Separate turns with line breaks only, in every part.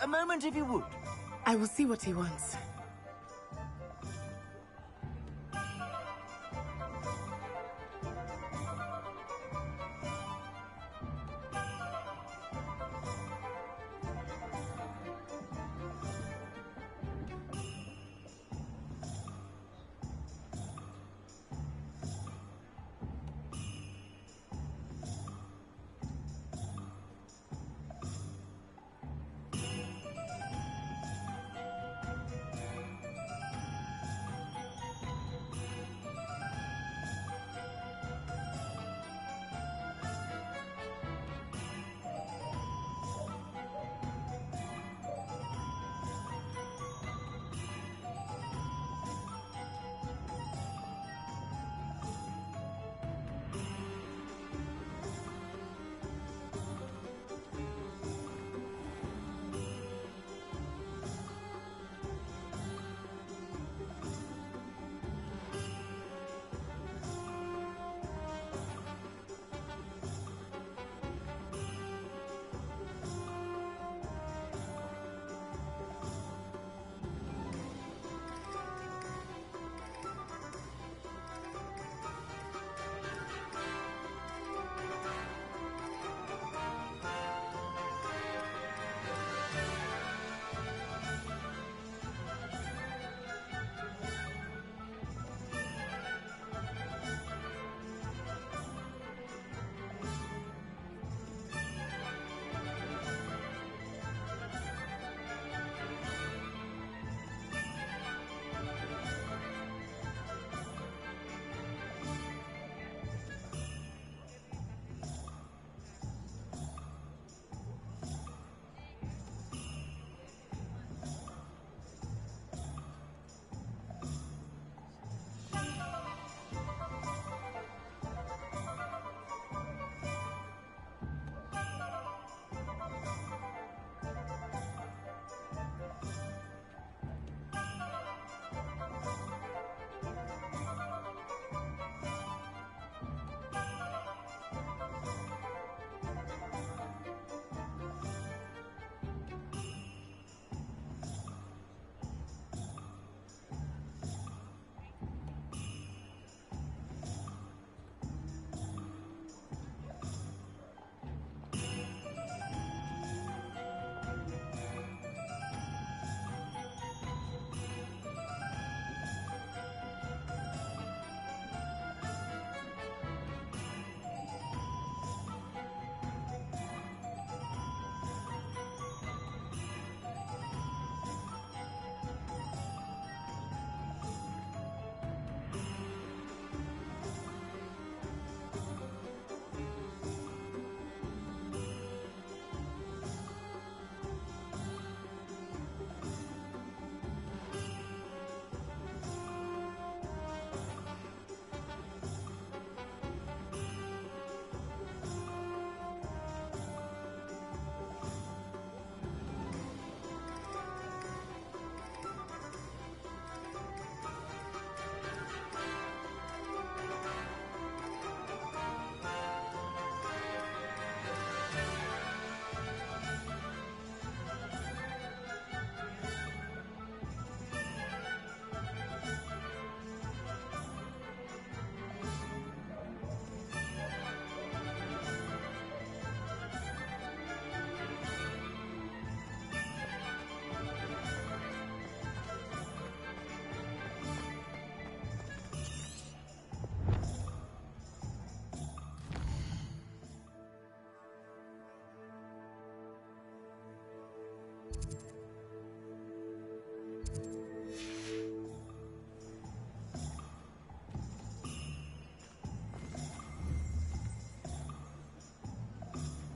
A moment if you would.
I will see what he wants.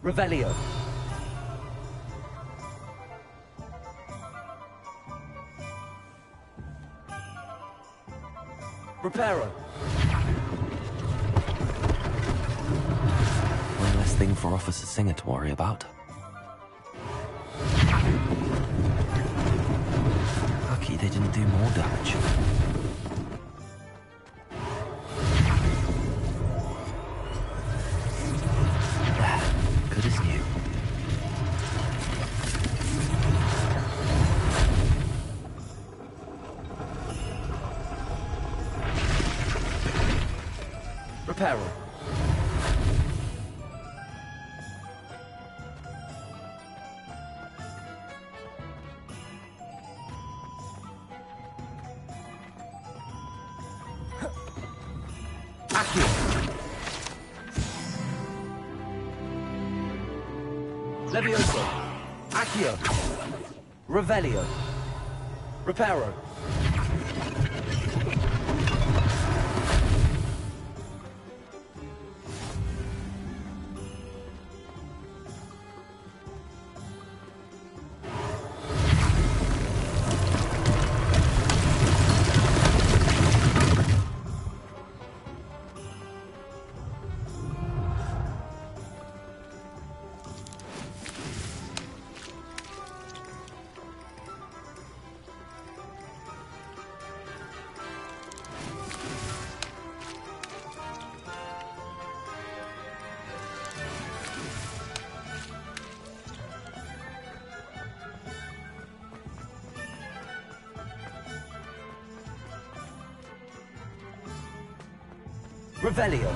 Revelio. Reparo.
One less thing for Officer Singer to worry about. Lucky they didn't do more damage. There, good as new.
Reparo. Accio. Levioso. Accio. Revelio. Reparo. Revelio.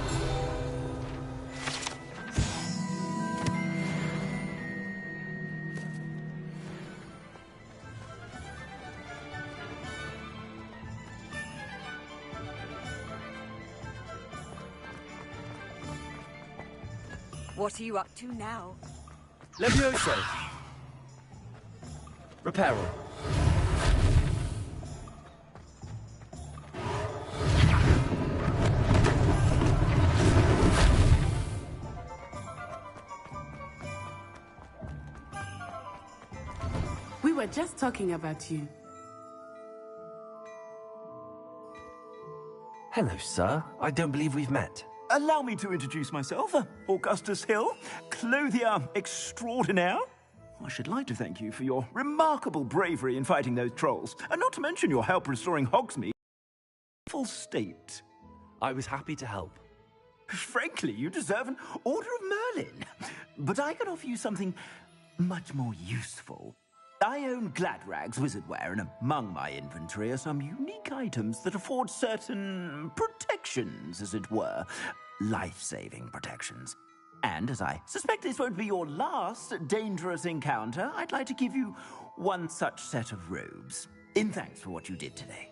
What are you up to now?
Levioso. Reparo.
We were just talking about you.
Hello, sir. I don't believe we've met.
Allow me to introduce myself, Augustus Hill, clothier extraordinaire. I should like to thank you for your remarkable bravery in fighting those trolls, and not to mention your help restoring Hogsmeade in full state.
I was happy to help.
Frankly, you deserve an Order of Merlin. But I can offer you something much more useful. I own Gladrag's wizardware, and among my inventory are some unique items that afford certain protections, as it were. Life-saving protections. And as I suspect this won't be your last dangerous encounter, I'd like to give you one such set of robes, in thanks for what you did today.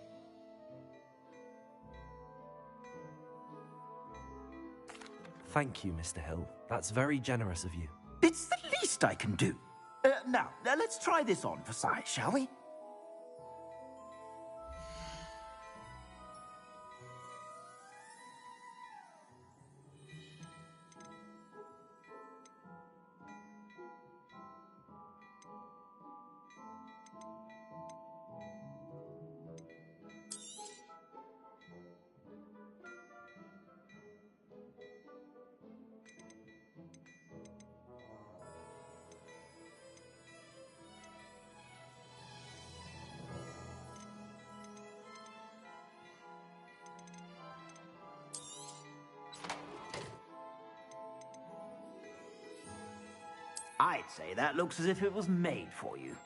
Thank you, Mr. Hill. That's very generous of you.
It's the least I can do. Now, let's try this on for size, shall we? I'd say that looks as if it was made for you.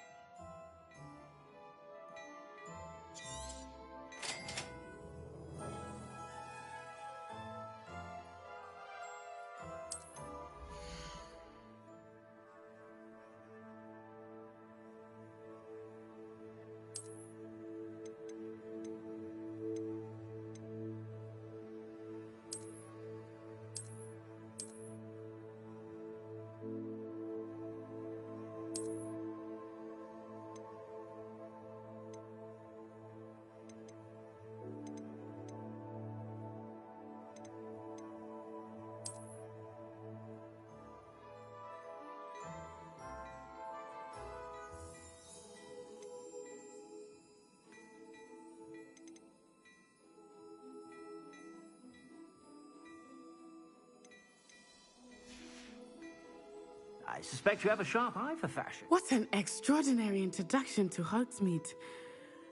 I suspect you have a sharp eye for fashion.
What an extraordinary introduction to Hogsmeade.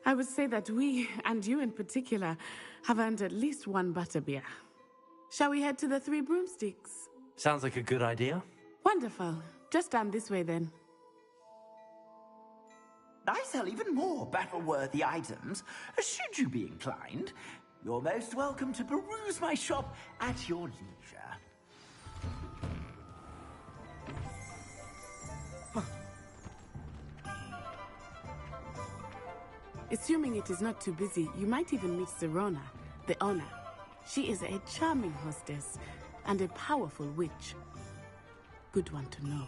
I would say that we, and you in particular, have earned at least one butterbeer. Shall we head to the Three Broomsticks?
Sounds like a good idea.
Wonderful. Just down this way then.
I sell even more battle-worthy items, should you be inclined. You're most welcome to peruse my shop at your leisure.
Assuming it is not too busy, you might even meet Sirona, the owner. She is a charming hostess and a powerful witch. Good one to know.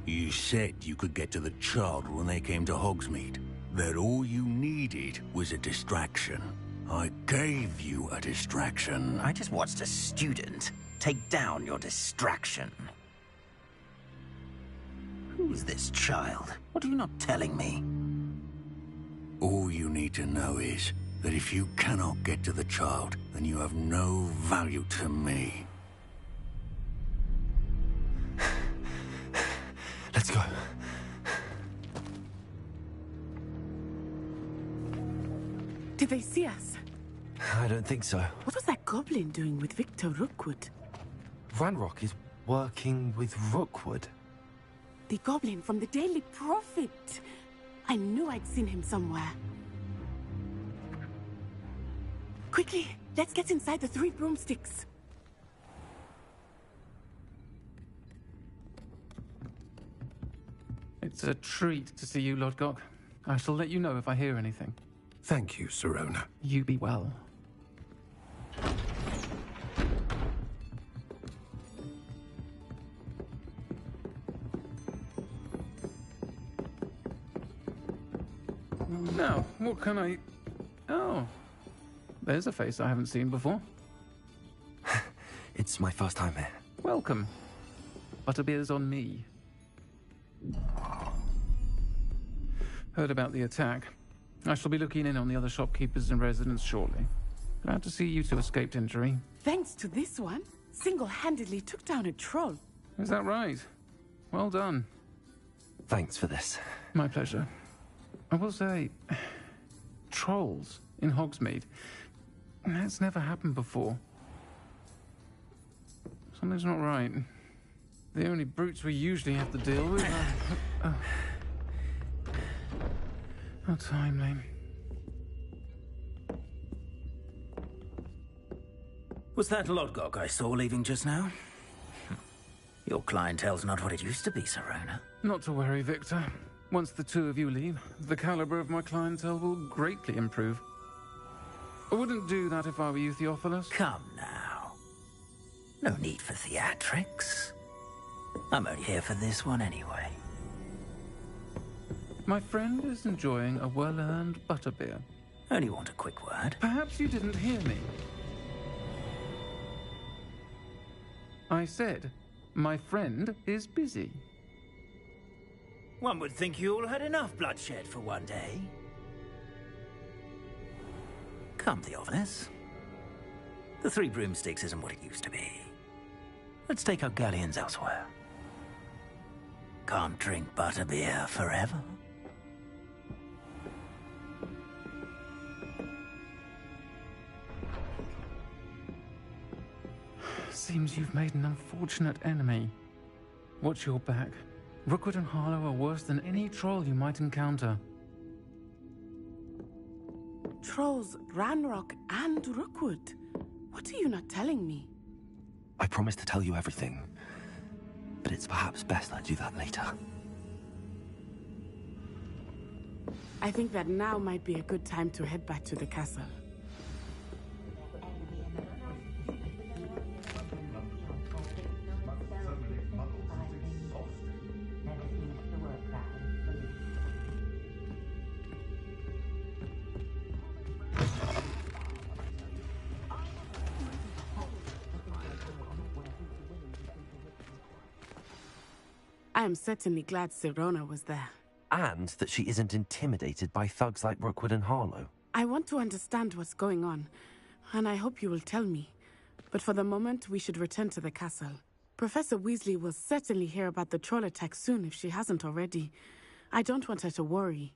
You said you could get to the child when they came to Hogsmeade. That all you needed was a distraction. I gave you a distraction.
I just watched a student take down your distraction. Who's this child? What are you not telling me?
All you need to know is that if you cannot get to the child, then you have no value to me.
Let's go.
Did they see us?
I don't think so.
What was that goblin doing with Victor Rookwood?
Ranrock is working with Rookwood.
The goblin from the Daily Prophet. I knew I'd seen him somewhere. Quickly, let's get inside the 3 broomsticks.
It's a treat to see you, Lodgok. I shall let you know if I hear anything.
Thank you, Sirona.
You be well. Now, what can I... Oh, there's a face I haven't seen before.
It's my first time here.
Welcome. Butterbeer's on me. Heard about the attack. I shall be looking in on the other shopkeepers and residents shortly. Glad to see you two escaped injury.
Thanks to this one, single-handedly took down a troll.
Is that right? Well done.
Thanks for this.
My pleasure. I will say, trolls in Hogsmeade. That's never happened before. Something's not right. The only brutes we usually have to deal with are... How timely.
Was that Lodgok I saw leaving just now? Your clientele's not what it used to be, Sirona.
Not to worry, Victor. Once the two of you leave, the caliber of my clientele will greatly improve. I wouldn't do that if I were you, Theophilus.
Come now. No need for theatrics. I'm only here for this one anyway.
My friend is enjoying a well-earned butterbeer.
Only want a quick word.
Perhaps you didn't hear me. I said, my friend is busy.
One would think you all had enough bloodshed for one day. Come, Theophilus. The 3 broomsticks isn't what it used to be. Let's take our galleons elsewhere. Can't drink butterbeer forever.
Seems you've made an unfortunate enemy. Watch your back. Rookwood and Harlow are worse than any troll you might encounter.
Trolls, Ranrock, and Rookwood. What are you not telling me?
I promise to tell you everything, but it's perhaps best I do that later.
I think that now might be a good time to head back to the castle. I am certainly glad Sirona was there.
And that she isn't intimidated by thugs like Rookwood and Harlow.
I want to understand what's going on, and I hope you will tell me. But for the moment, we should return to the castle. Professor Weasley will certainly hear about the troll attack soon if she hasn't already. I don't want her to worry.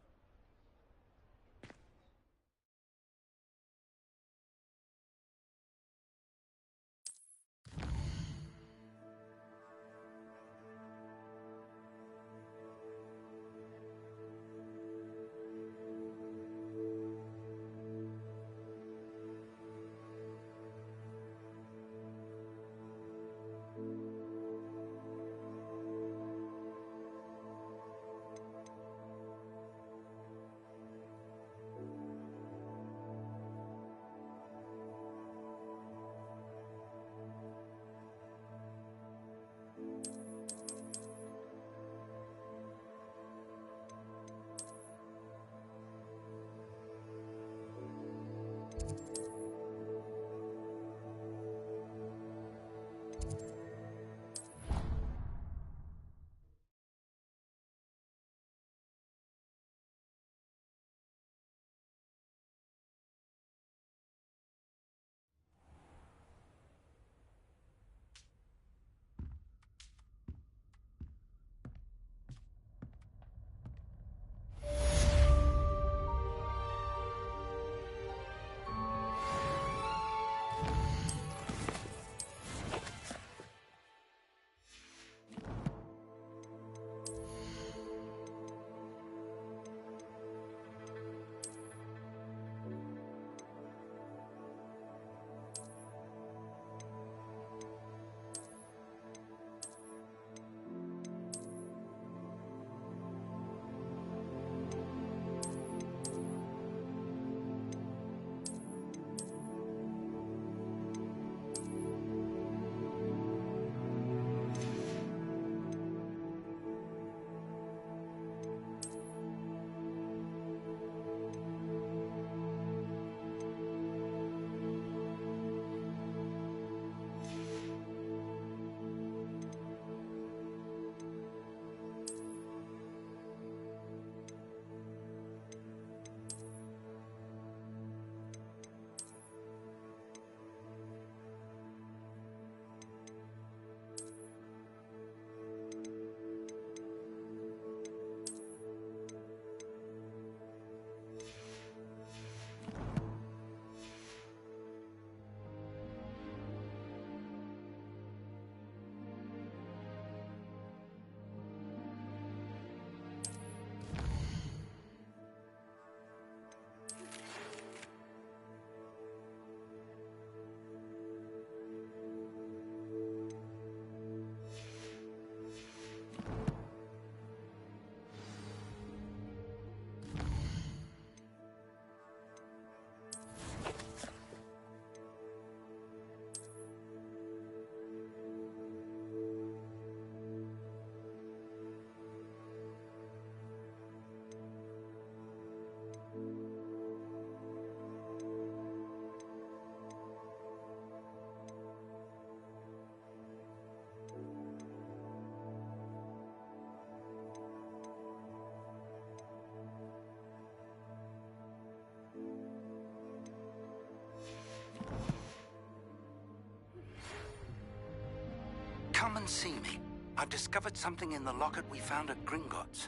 Come and see me. I've discovered something in the locket we found at Gringotts.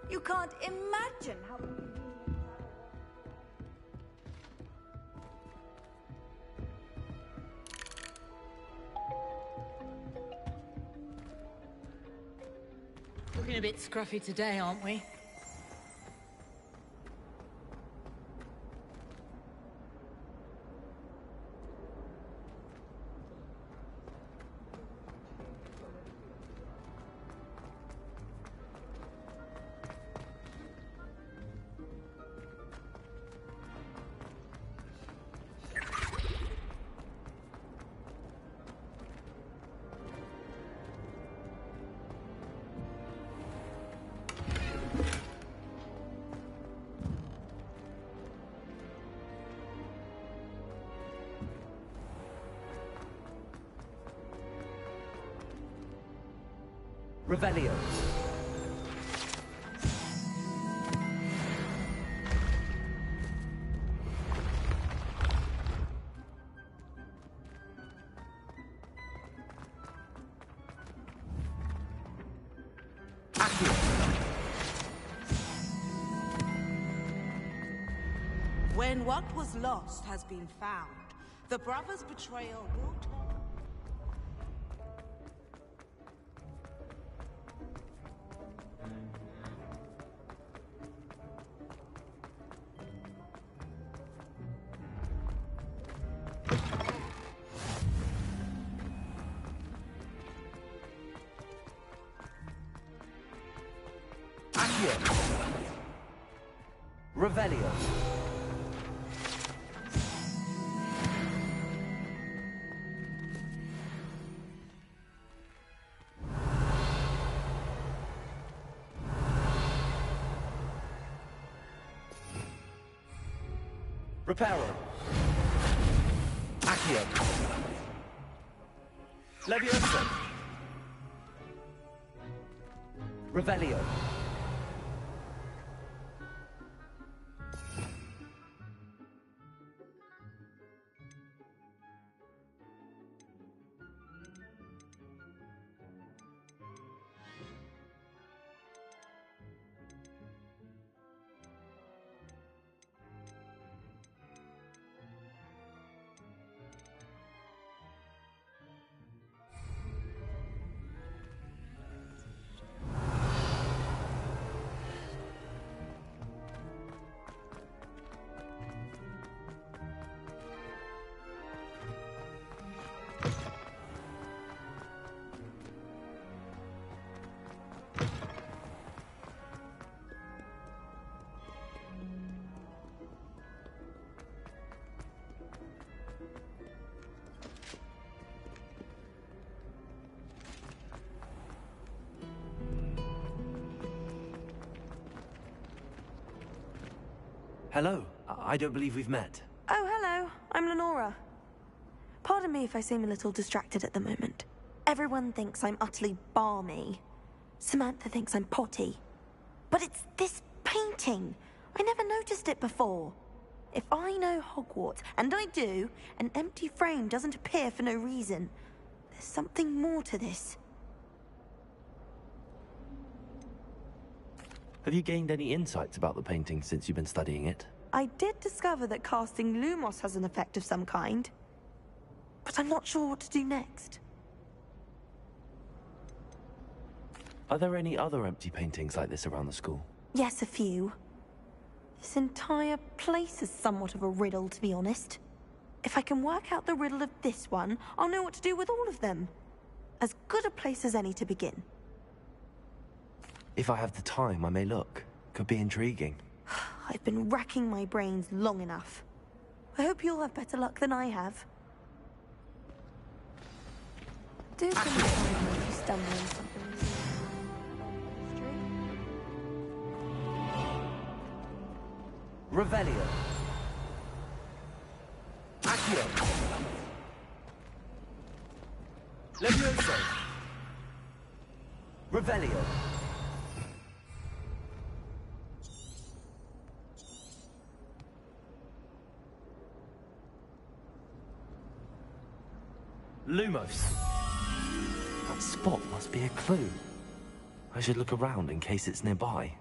You can't imagine how...
Looking a bit scruffy today, aren't we?
Revelio. Accio.
When what was lost has been found, the brothers' betrayal will...
Accio. Revelio. Reparo. Accio. Levioso. Revelio. Hello. I don't believe we've met.
Oh, hello. I'm Lenora. Pardon me if I seem a little distracted at the moment. Everyone thinks I'm utterly balmy. Samantha thinks I'm potty. But it's this painting. I never noticed it before. If I know Hogwarts, and I do, an empty frame doesn't appear for no reason. There's something more to this.
Have you gained any insights about the painting since you've been studying it?
I did discover that casting Lumos has an effect of some kind. But I'm not sure what to do next.
Are there any other empty paintings like this around the school?
Yes, a few. This entire place is somewhat of a riddle, to be honest. If I can work out the riddle of this one, I'll know what to do with all of them. As good a place as any to begin.
If I have the time, I may look. Could be intriguing.
I've been racking my brains long enough. I hope you'll have better luck than I have. Do come if you stumble on something.
Revelio. Accio. Levioso. Revelio. Lumos.
That spot must be a clue. I should look around in case it's nearby.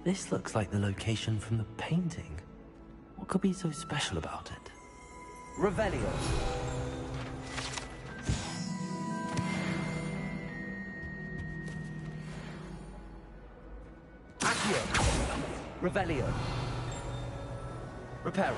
This looks like the location from the painting. What could be so special about it?
Revelio. Accio. Revelio. Reparo.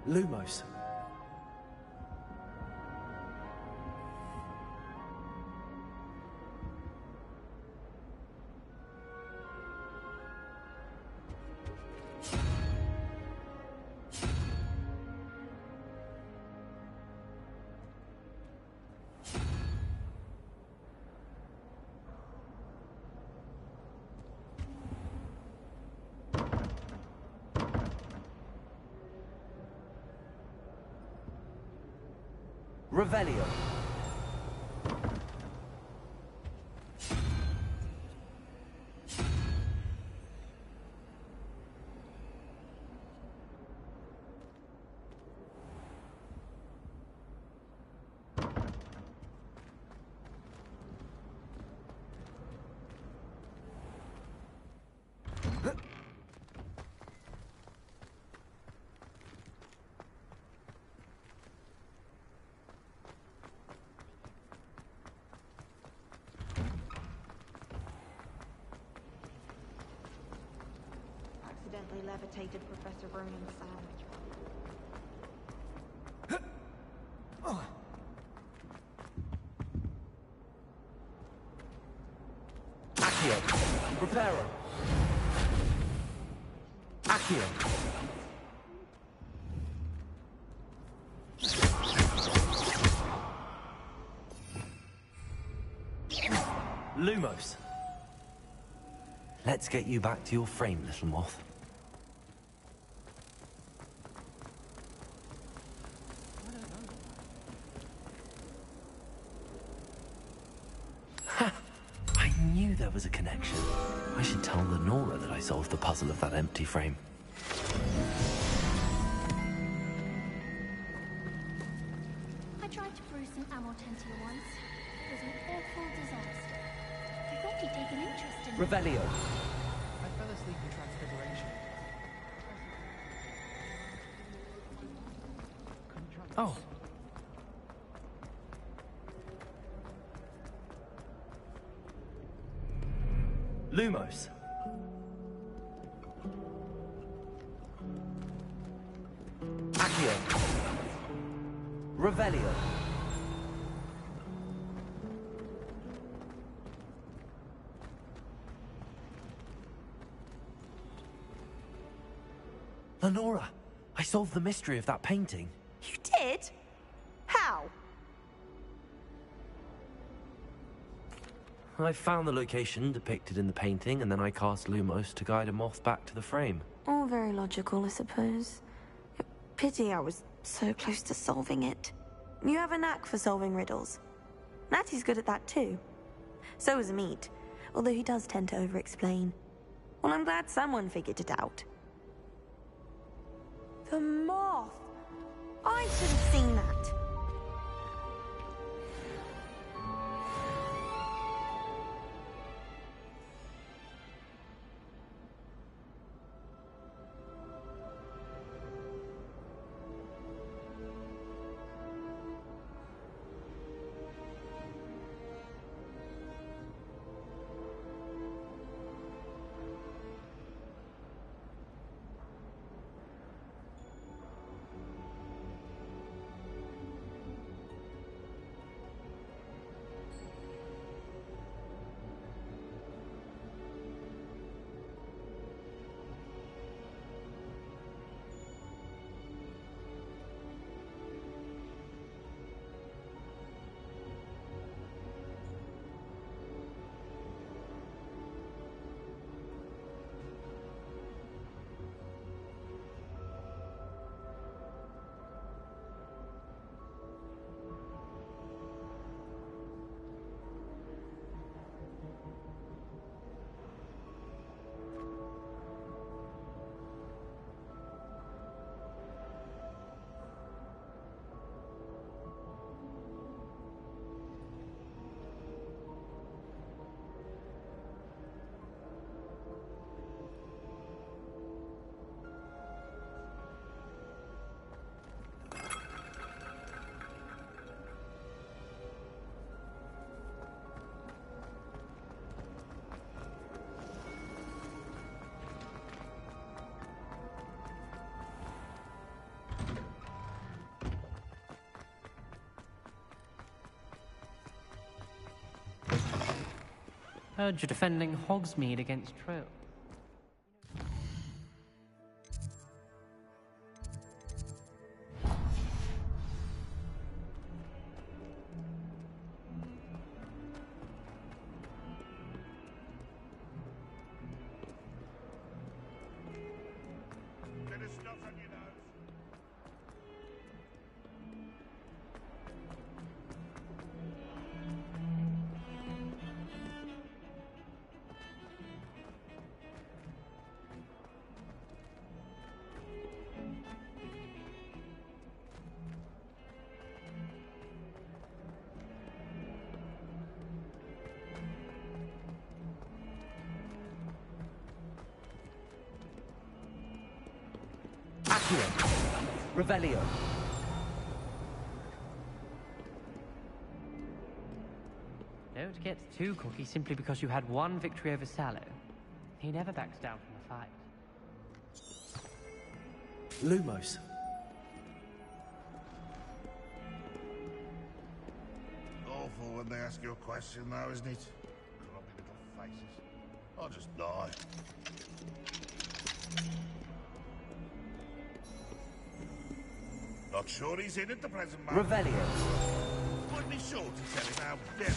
Lumos. Revelio.
Accidentally levitated Professor Ronan's sandwich.
Accio. Reparo. Accio. Lumos.
Let's get you back to your frame, little moth. Ha! I knew there was a connection. I should tell Lenora that I solved the puzzle of that empty frame.
I tried to brew some Amortentia once. It was an awful disaster. I thought you'd take an interest in
Revelio.
I fell asleep in Transfiguration.
Oh. Lumos. Accio. Revelio. Lenora, I solved the mystery of that painting.
You did? How?
I found the location depicted in the painting, and then I cast Lumos to guide a moth back to the frame.
All very logical, I suppose. Pity I was so close to solving it. You have a knack for solving riddles. Natty's good at that too. So is Amit, although he does tend to over-explain. Well, I'm glad someone figured it out. The moth! I should have seen that.
Heard you're defending Hogsmeade against Trill.
Accio. Revelio.
Don't get too cocky simply because you had one victory over Sallow. He never backs down from a fight.
Lumos.
Awful when they ask you a question, though, isn't it? Grubby little faces. I'll just die. Not sure he's in at the present moment.
Revelio.
Would be sure to tell him how very...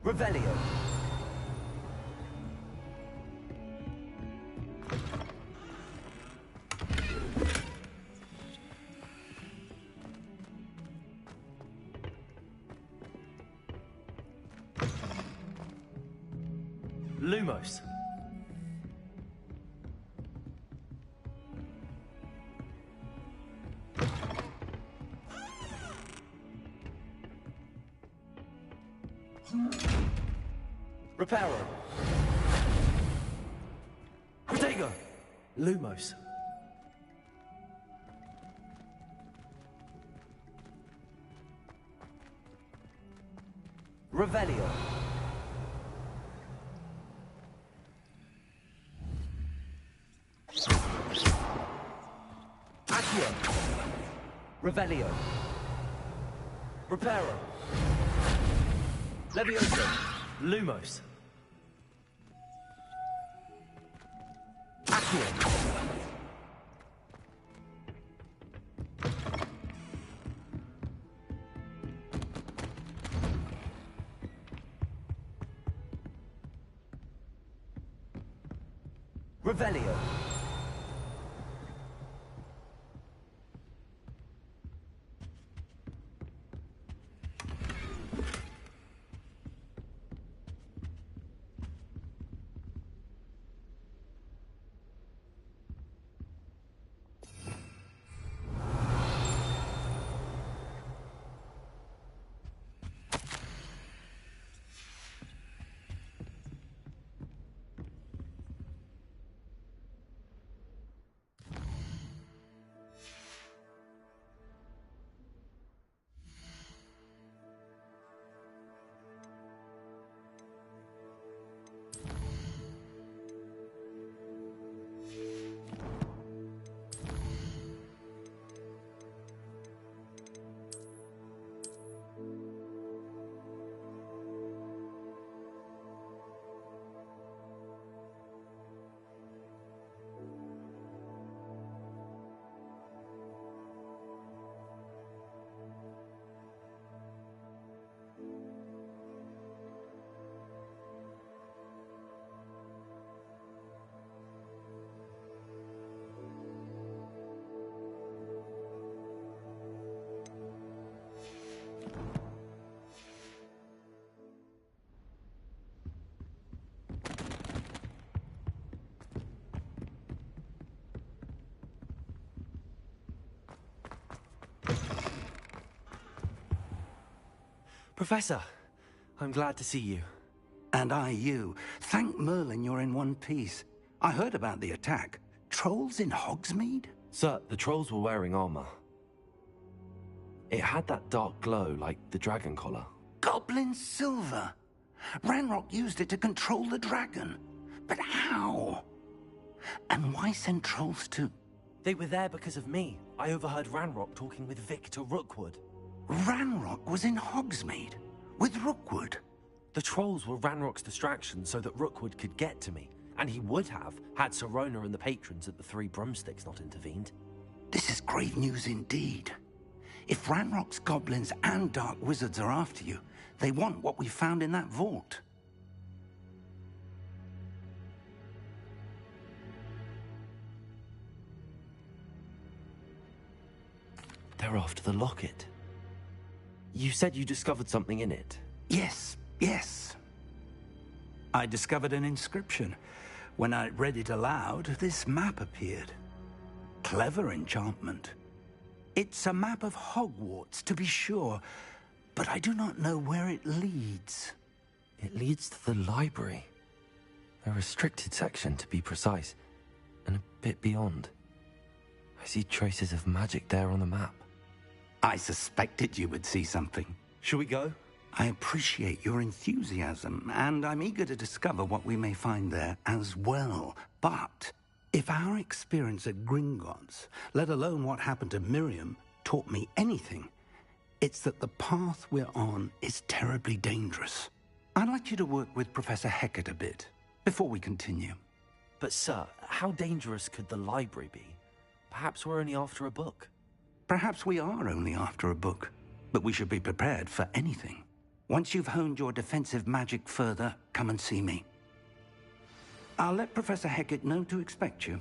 Revelio. Lumos. Reparo. Protego. Lumos. Revelio. Accio. Revelio. Reparo. Levioso. Lumos. Accio. Revelio. Professor, I'm glad to see you.
And I you. Thank Merlin you're in one piece. I heard about the attack. Trolls in Hogsmeade?
Sir, the trolls were wearing armor. It had that dark glow like the dragon collar.
Goblin silver! Ranrock used it to control the dragon. But how? And why send trolls to...
They were there because of me. I overheard Ranrock talking with Victor Rookwood.
Ranrock was in Hogsmeade? With Rookwood?
The trolls were Ranrock's distraction so that Rookwood could get to me. And he would have, had Sirona and the patrons at the Three Broomsticks not intervened.
This is grave news indeed. If Ranrock's goblins and dark wizards are after you, they want what we found in that vault.
They're after the locket. You said you discovered something in it.
Yes. I discovered an inscription. When I read it aloud, this map appeared. Clever enchantment. It's a map of Hogwarts, to be sure, but I do not know where it leads.
It leads to the library. A restricted section, to be precise, and a bit beyond. I see traces of magic there on the map.
I suspected you would see something.
Shall we go?
I appreciate your enthusiasm, and I'm eager to discover what we may find there as well. But if our experience at Gringotts, let alone what happened to Miriam, taught me anything, it's that the path we're on is terribly dangerous. I'd like you to work with Professor Hecat a bit, before we continue.
But sir, how dangerous could the library be? Perhaps we're only after a book.
Perhaps we are only after a book, but we should be prepared for anything. Once you've honed your defensive magic further, come and see me. I'll let Professor Hecat know to expect you.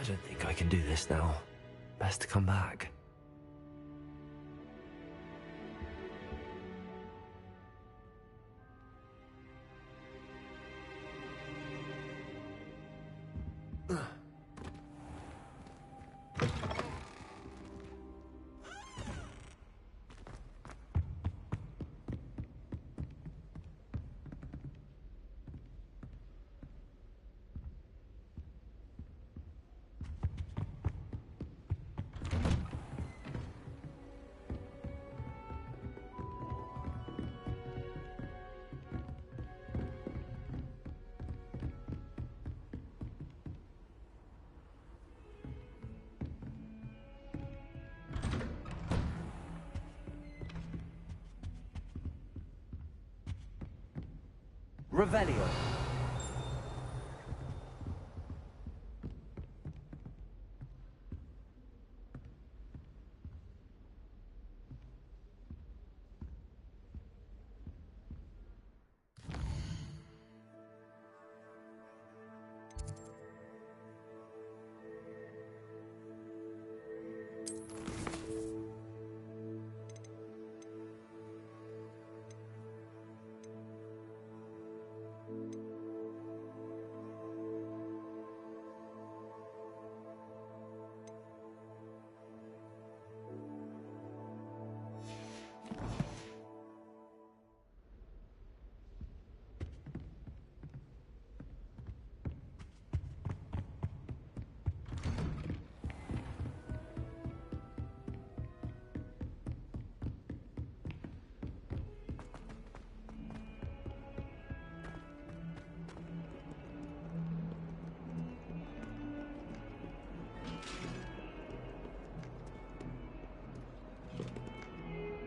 I don't think I can do this now. Best to come back.
Revelio.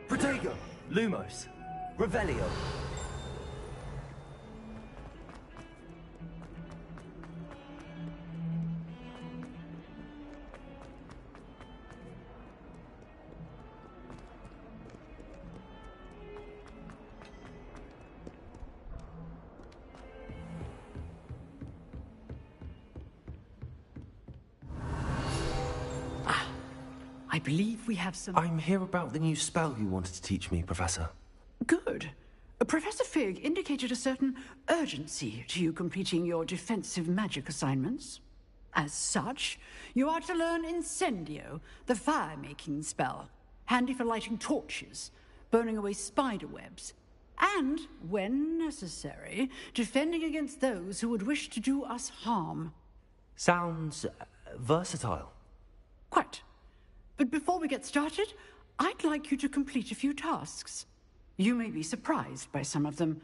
Protego, Lumos, Revelio.
I believe we have some...
I'm here about the new spell you wanted to teach me, Professor.
Good. Professor Fig indicated a certain urgency to you completing your defensive magic assignments. As such, you are to learn Incendio, the fire-making spell, handy for lighting torches, burning away spider webs, and, when necessary, defending against those who would wish to do us harm.
Sounds versatile.
Quite. But before we get started, I'd like you to complete a few tasks. You may be surprised by some of them.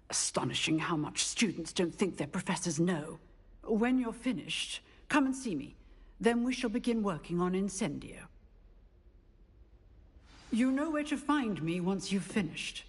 Astonishing how much students don't think their professors know. When you're finished, come and see me. Then we shall begin working on Incendio. You know where to find me once you've finished.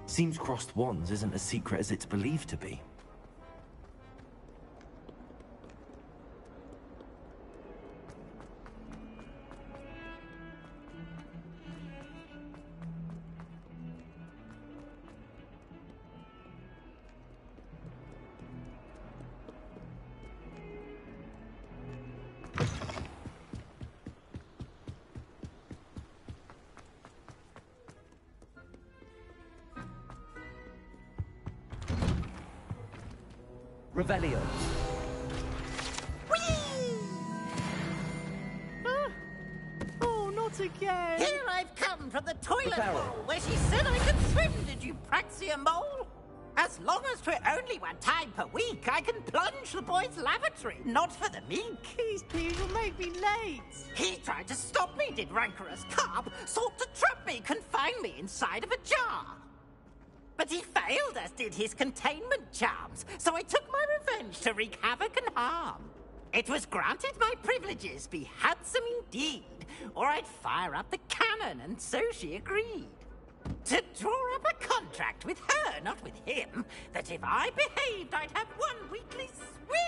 Seems crossed wands isn't as secret as it's believed to be. Revelio.
Oh, not again!
Here I've come from the toilet
Reparo.
bowl where she said I could swim, did you praxia mole? As long as 'twere only one time per week, I can plunge the boy's lavatory, not for the meek.
Please, you'll make me late.
He tried to stop me, did rancorous carp, sought to trap me, confine me inside of a jar. But he failed, as did his containment charms, so I took my revenge to wreak havoc and harm. It was granted my privileges be handsome indeed, or I'd fire up the cannon, and so she agreed. To draw up a contract with her, not with him, that if I behaved, I'd have one weekly swim!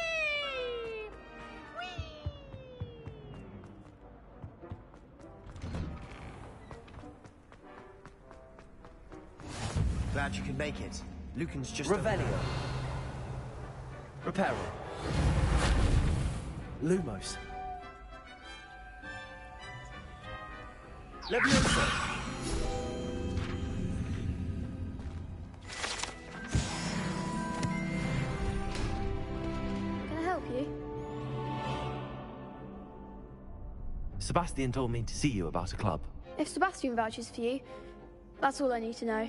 Glad you can make it. Lucan's just...
Revelio. Reparo.
Lumos. Leviosa.
Can I help you?
Sebastian told me to see you about a club.
If Sebastian vouches for you, that's all I need to know.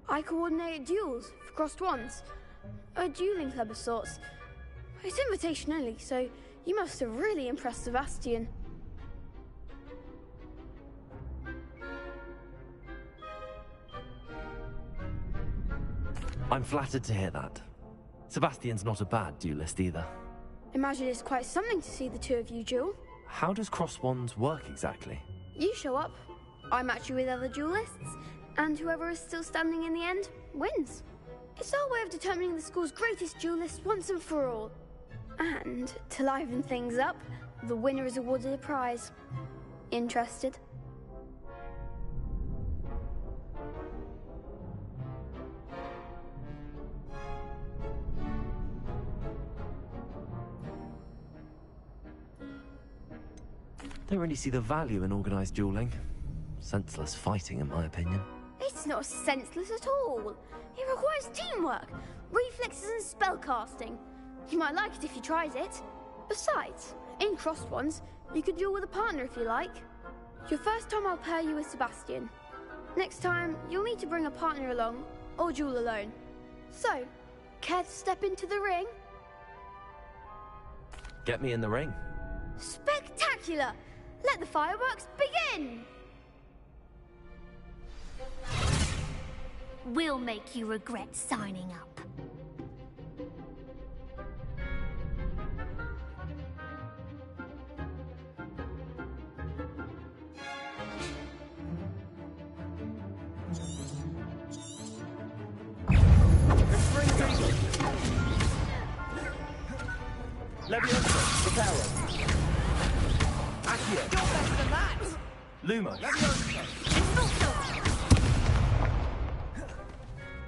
I coordinate duels for crossed wands. A dueling club of sorts. It's invitation only, so you must have really impressed Sebastian.
I'm flattered to hear that. Sebastian's not a bad duelist either.
Imagine it's quite something to see the two of you duel.
How does cross wands work exactly?
You show up, I match you with other duelists, and whoever is still standing in the end wins. It's our way of determining the school's greatest duelist once and for all. And to liven things up, the winner is awarded a prize. Interested?
Don't really see the value in organized dueling. Senseless fighting, in my opinion.
It's not senseless at all. It requires teamwork, reflexes and spellcasting. You might like it if you tried it. Besides, in crossed ones, you could duel with a partner if you like. Your first time I'll pair you with Sebastian. Next time, you'll need to bring a partner along, or duel alone. So, care to step into the ring?
Get me in the ring.
Spectacular! Let the fireworks begin!
We'll make you regret signing up.
Leviosa, Reparo. Accio.
You're better than that!
Lumos.
Leviosa.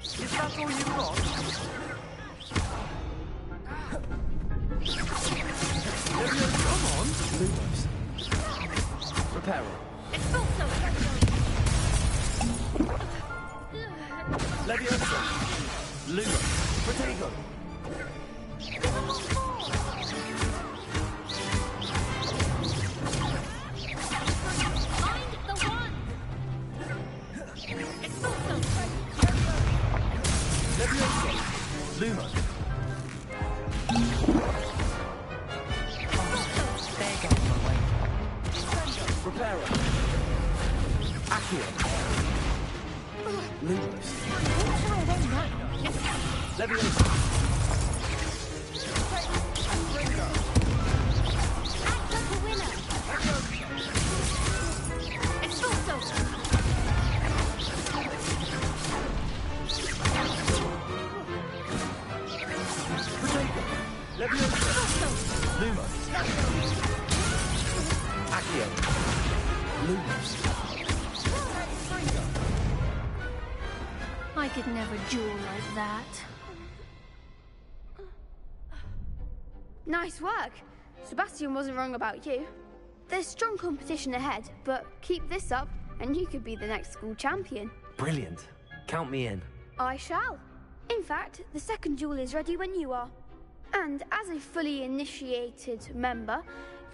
Is that all you've got?
Leviosa. Come on. Lumos. Reparo.
It's also
Leviosa. Lumos. Protego. Luma. Reparo. Accio. Lumos. Leviosa.
act like a winner. It's also never duel like that.
Nice work. Sebastian wasn't wrong about you. There's strong competition ahead, but keep this up and you could be the next school champion.
Brilliant. Count me in.
I shall. In fact, the second duel is ready when you are. And as a fully initiated member,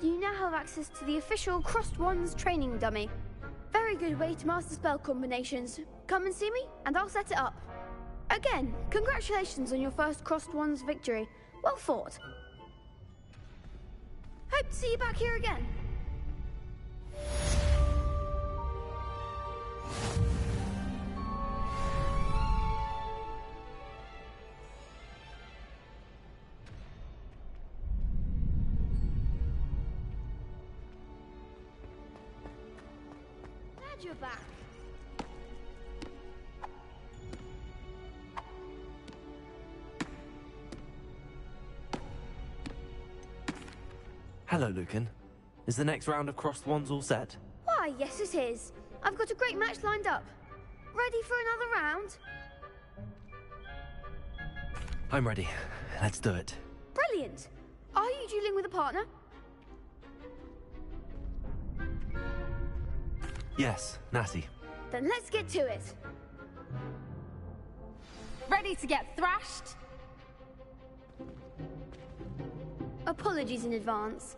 you now have access to the official Crossed Wands training dummy. Very good way to master spell combinations. Come and see me, and I'll set it up. Again, congratulations on your first Crossed Wands victory. Well fought. Hope to see you back here again. Glad you're back.
Hello, Lucan. Is the next round of Crossed Wands all set?
Why, yes it is. I've got a great match lined up. Ready for another round?
I'm ready. Let's do it.
Brilliant. Are you dueling with a partner?
Yes, Natty.
Then let's get to it.
Ready to get thrashed?
Apologies in advance.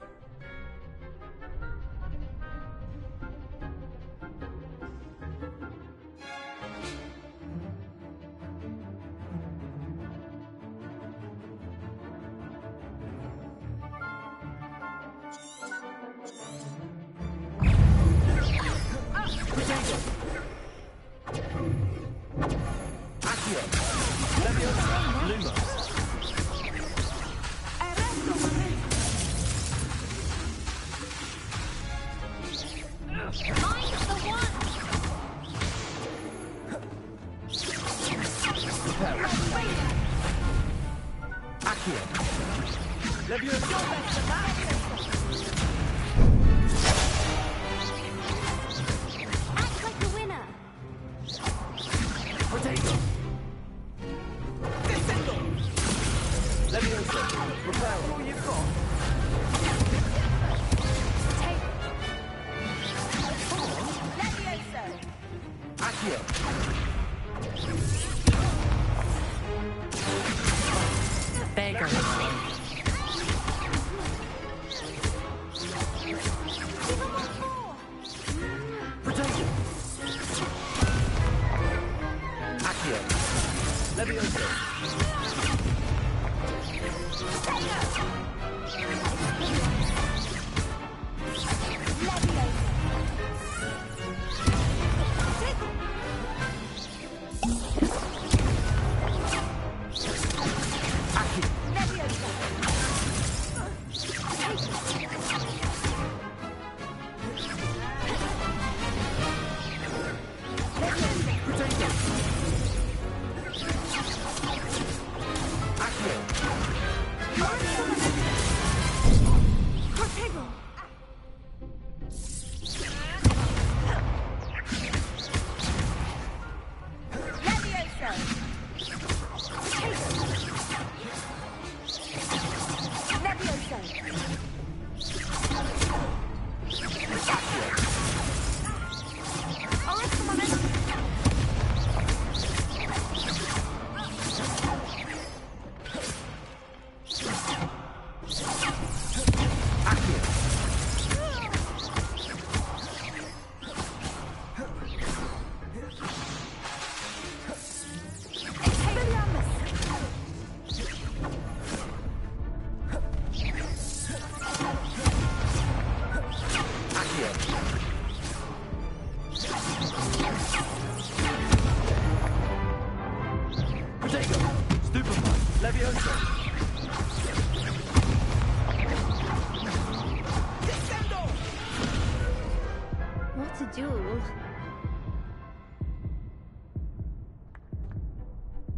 What a duel.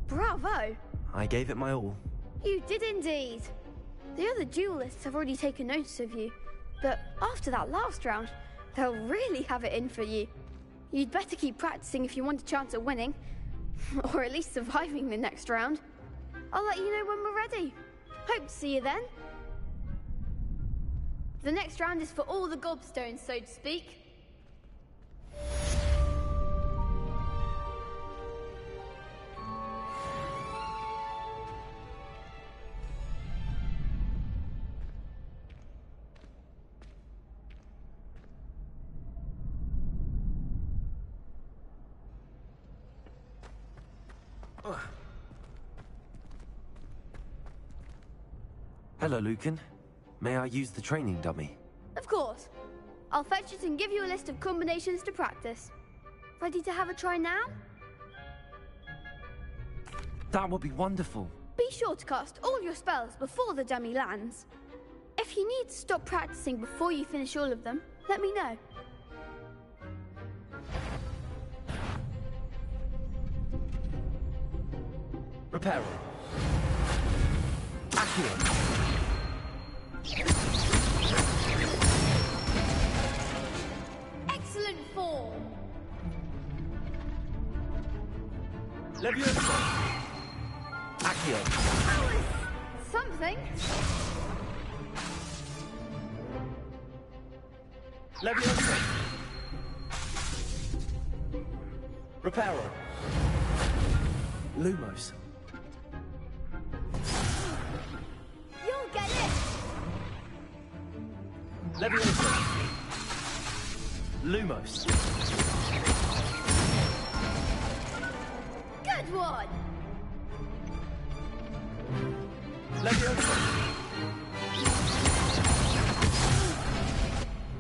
Bravo!
I gave it my all.
You did indeed. The other duelists have already taken notice of you, but after that last round, they'll really have it in for you. You'd better keep practicing if you want a chance at winning. Or at least surviving the next round. I'll let you know when we're ready. Hope to see you then. The next round is for all the gobstones, so to speak.
Hello, Lucan. May I use the training dummy?
Of course. I'll fetch it and give you a list of combinations to practice. Ready to have a try now?
That would be wonderful.
Be sure to cast all your spells before the dummy lands. If you need to stop practicing before you finish all of them, let me know.
Reparo. Accio.
Excellent form.
Leviosa. Accio.
That was something.
Leviosa. Reparo. Lumos.
You'll get it.
Leviosa. Lumos.
Good one.
Leviosa.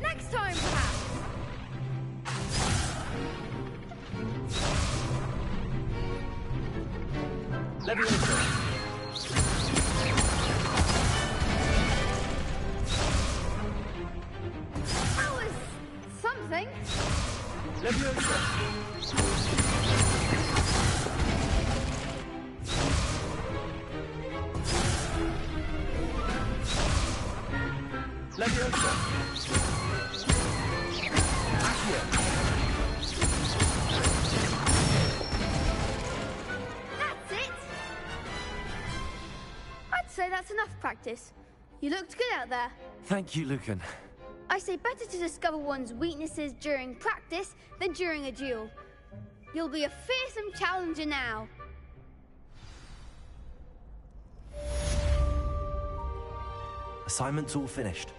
Next time, perhaps.
Leviosa.
That was something.
Leviosa. Leviosa. Accio.
That's it. I'd say that's enough practice. You looked good out there.
Thank you, Lucan.
I say better to discover one's weaknesses during practice than during a duel. You'll be a fearsome challenger now.
Assignment's all finished.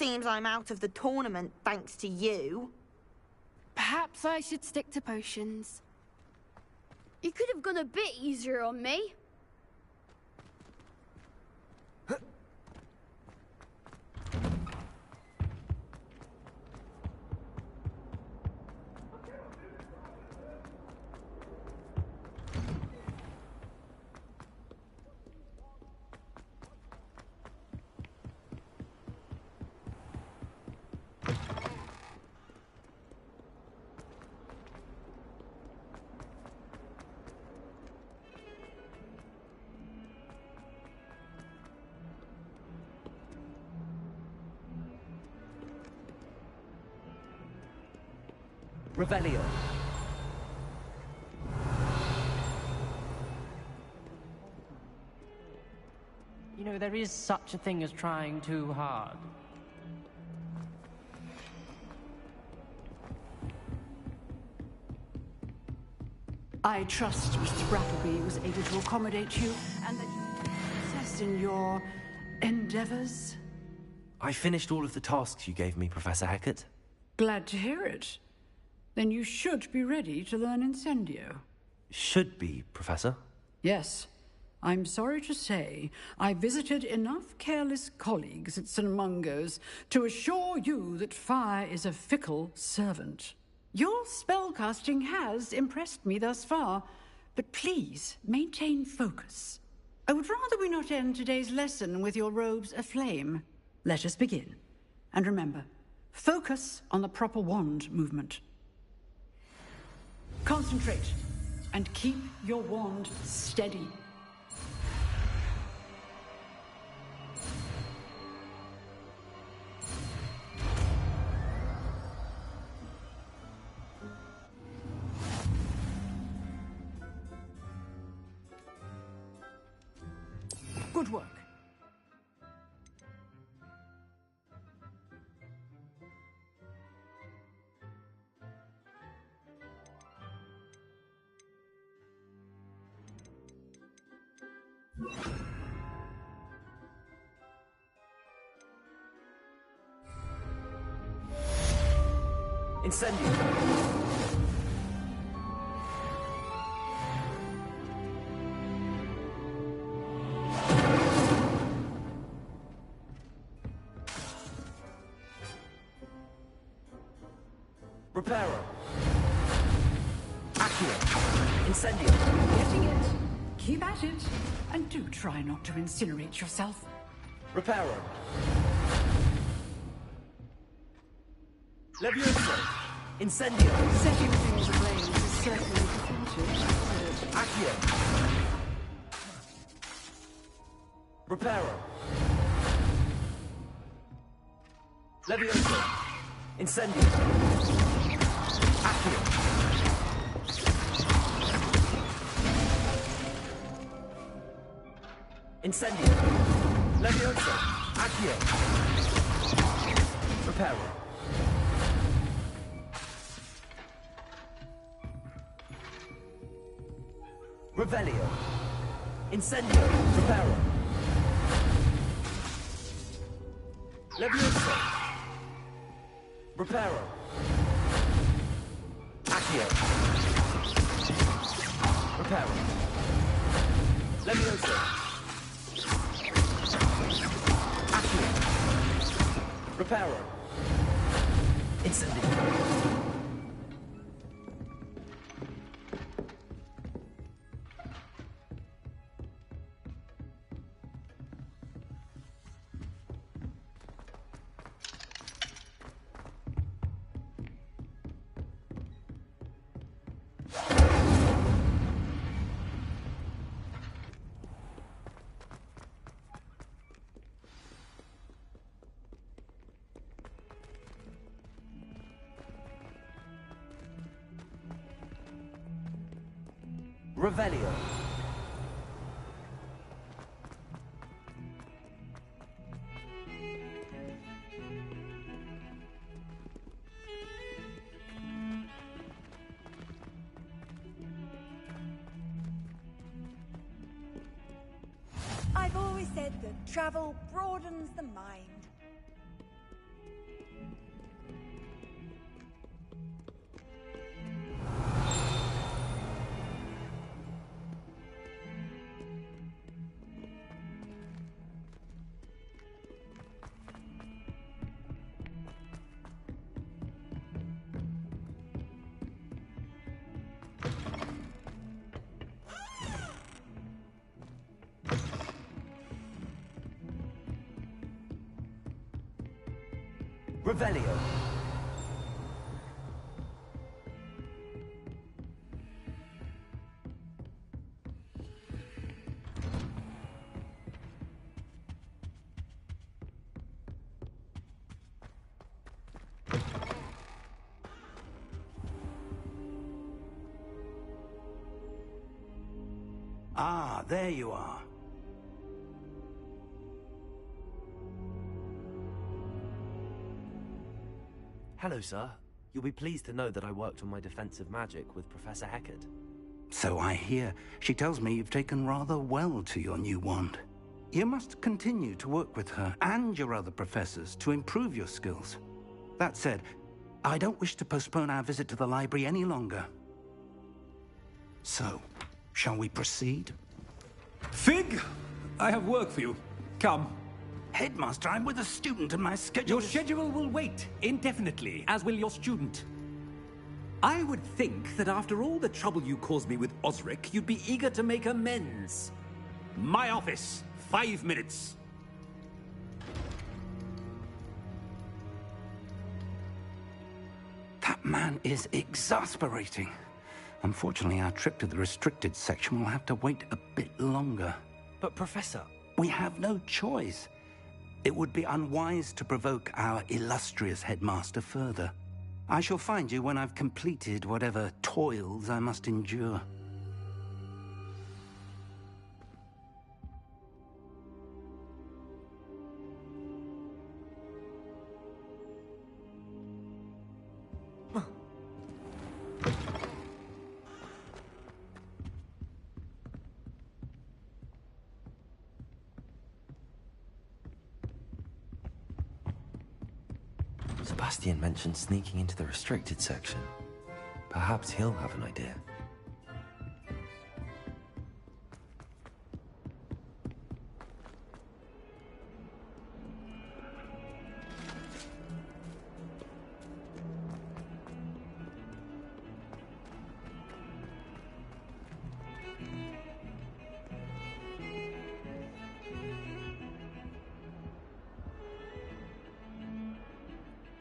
seems I'm out of the tournament thanks to you.
Perhaps I should stick to potions. You could have gone a bit easier on me.
Revelio.
You know, there is such a thing as trying too hard.
I trust Mr. Brattleby was able to accommodate you and that you had success in your endeavors.
I finished all of the tasks you gave me, Professor Hecat.
Glad to hear it. Then you should be ready to learn Incendio.
Should be, Professor.
Yes. I'm sorry to say, I visited enough careless colleagues at St. Mungo's to assure you that fire is a fickle servant. Your spellcasting has impressed me thus far, but please maintain focus. I would rather we not end today's lesson with your robes aflame. Let us begin. And remember, focus on the proper wand movement. Concentrate, and keep your wand steady. Good work.
Incendio. Reparo. Accio. Incendio.
Getting it. Keep at it. And do try not to incinerate yourself.
Reparo. Levioso. Incendio.
Setting things ablaze is certainly definitive.
Accio. Reparo. Levioso. Incendio. Accio. Incendio. Levioso. Accio. Reparo. Revelio. Incendio. Reparo. Levioso. Reparo. Accio. Reparo. Levioso. Accio. Reparo. Incendio. Revelio.
I've always said that travel broadens the mind.
Revelio.
Ah, there you are.
Hello, sir. You'll be pleased to know that I worked on my defensive magic with Professor Heckard.
So I hear. She tells me you've taken rather well to your new wand. You must continue to work with her and your other professors to improve your skills. That said, I don't wish to postpone our visit to the library any longer. So, shall we proceed?
Fig! I have work for you. Come.
Headmaster, I'm with a student and my schedule
Your schedule will wait indefinitely, as will your student. I would think that after all the trouble you caused me with Osric, you'd be eager to make amends. My office, 5 minutes.
That man is exasperating. Unfortunately, our trip to the restricted section will have to wait a bit longer.
But, Professor...
We have no choice. It would be unwise to provoke our illustrious headmaster further. I shall find you when I've completed whatever toils I must endure.
Sebastian mentioned sneaking into the restricted section. Perhaps he'll have an idea.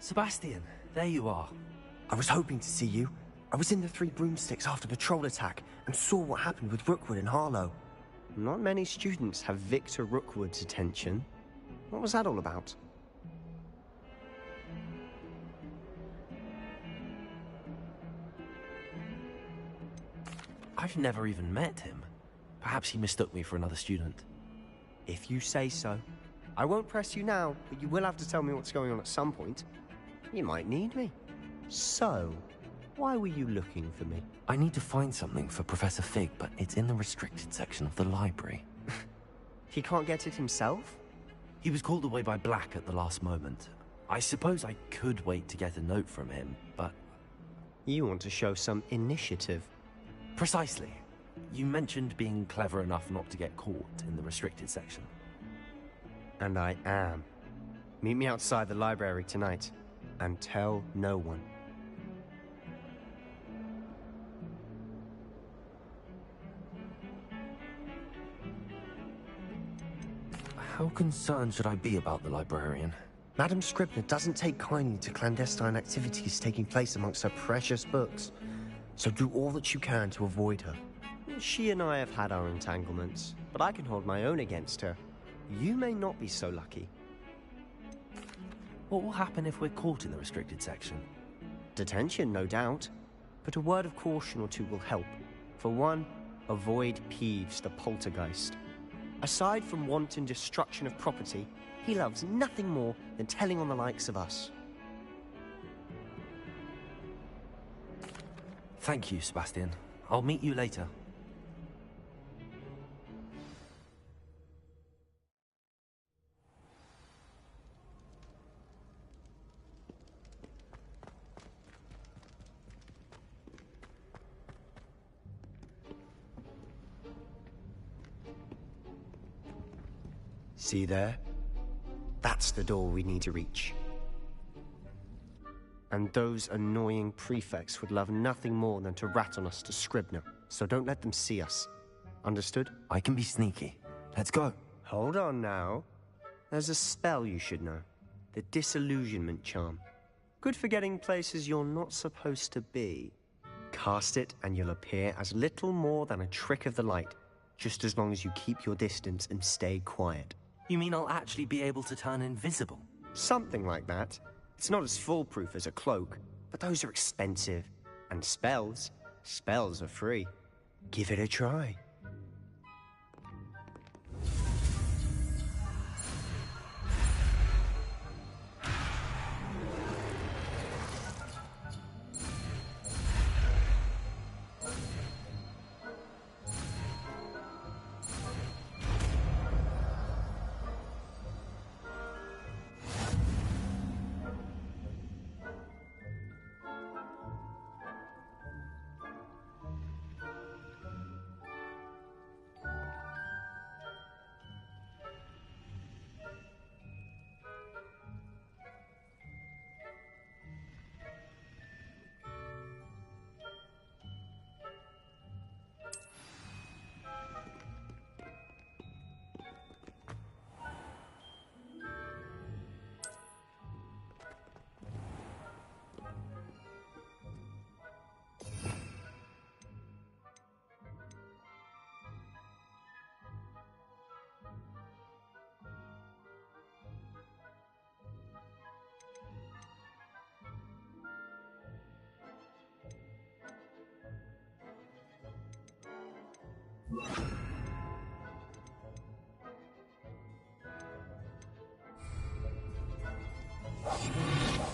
Sebastian, there you are.
I was hoping to see you. I was in the Three Broomsticks after patrol attack and saw what happened with Rookwood and Harlow.
Not many students have Victor Rookwood's attention. What was that all about?
I've never even met him. Perhaps he mistook me for another student.
If you say so. I won't press you now, but you will have to tell me what's going on at some point. You might need me. So, why were you looking for me?
I need to find something for Professor Fig, but it's in the restricted section of the library.
He can't get it himself?
He was called away by Black at the last moment. I suppose I could wait to get a note from him, but...
You want to show some initiative.
Precisely. You mentioned being clever enough not to get caught in the restricted section.
And I am. Meet me outside the library tonight, and tell no one.
How concerned should I be about the librarian?
Madam Scribner doesn't take kindly to clandestine activities taking place amongst her precious books, so do all that you can to avoid her. She and I have had our entanglements, but I can hold my own against her. You may not be so lucky.
What will happen if we're caught in the restricted section?
Detention, no doubt. But a word of caution or two will help. For one, avoid Peeves, the poltergeist. Aside from wanton destruction of property, he loves nothing more than telling on the likes of us.
Thank you, Sebastian. I'll meet you later.
See there? That's the door we need to reach. And those annoying prefects would love nothing more than to rat on us to Scribner, so don't let them see us. Understood?
I can be sneaky. Let's go.
Hold on now. There's a spell you should know. The disillusionment charm. Good for getting places you're not supposed to be. Cast it and you'll appear as little more than a trick of the light, just as long as you keep your distance and stay quiet.
You mean I'll actually be able to turn invisible?
Something like that. It's not as foolproof as a cloak, but those are expensive. And spells are free. Give it a try.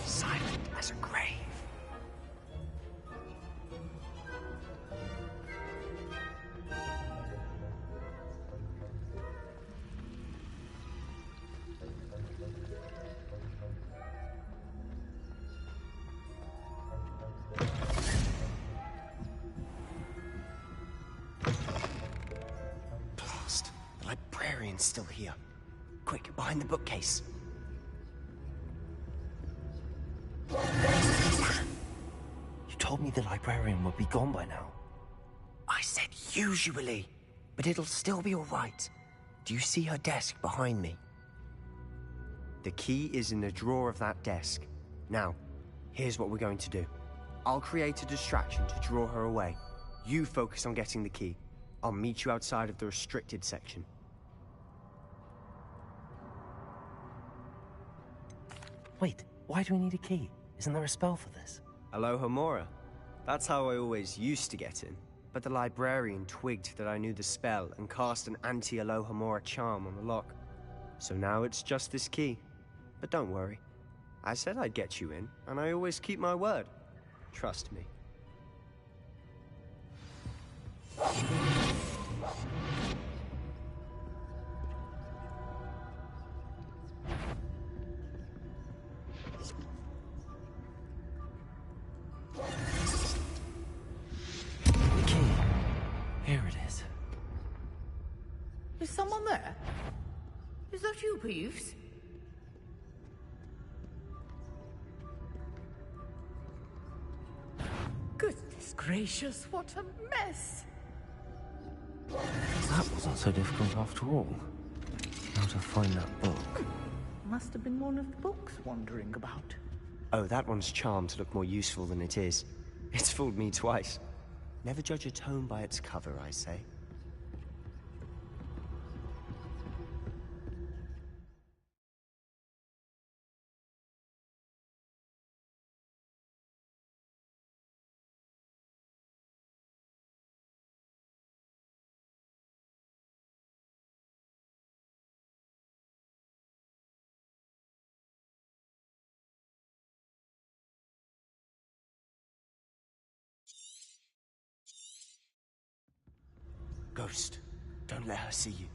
Silent as a grave. Blast. The librarian's still here. Quick, behind the bookcase.
You told me the librarian would be gone by now.
I said usually, but it'll still be all right. Do you see her desk behind me?
The key is in the drawer of that desk. Now, here's what we're going to do. I'll create a distraction to draw her away. You focus on getting the key. I'll meet you outside of the restricted section.
Wait, why do we need a key? Isn't there a spell for this?
Alohomora. That's how I always used to get in. But the librarian twigged that I knew the spell and cast an anti-Alohomora charm on the lock. So now it's just this key. But don't worry. I said I'd get you in, and I always keep my word. Trust me.
The key. Here it is.
Is someone there? Is that you, Peeves? Goodness gracious, what a mess!
That wasn't so difficult after all. How to find that book.
Must have been one of the books wandering about.
Oh, that one's charmed to look more useful than it is. It's fooled me twice. Never judge a tome by its cover, I say. Ghost, don't let her see you.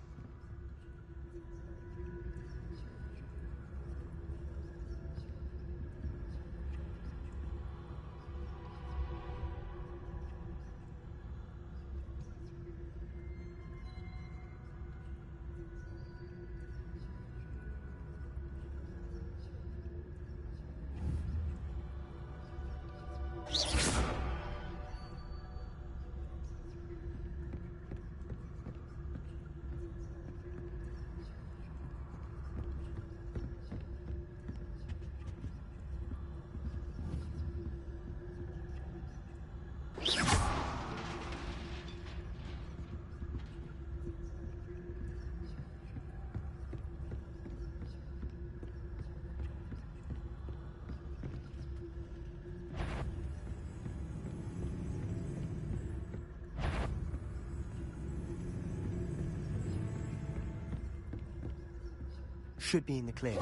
should be in the clear.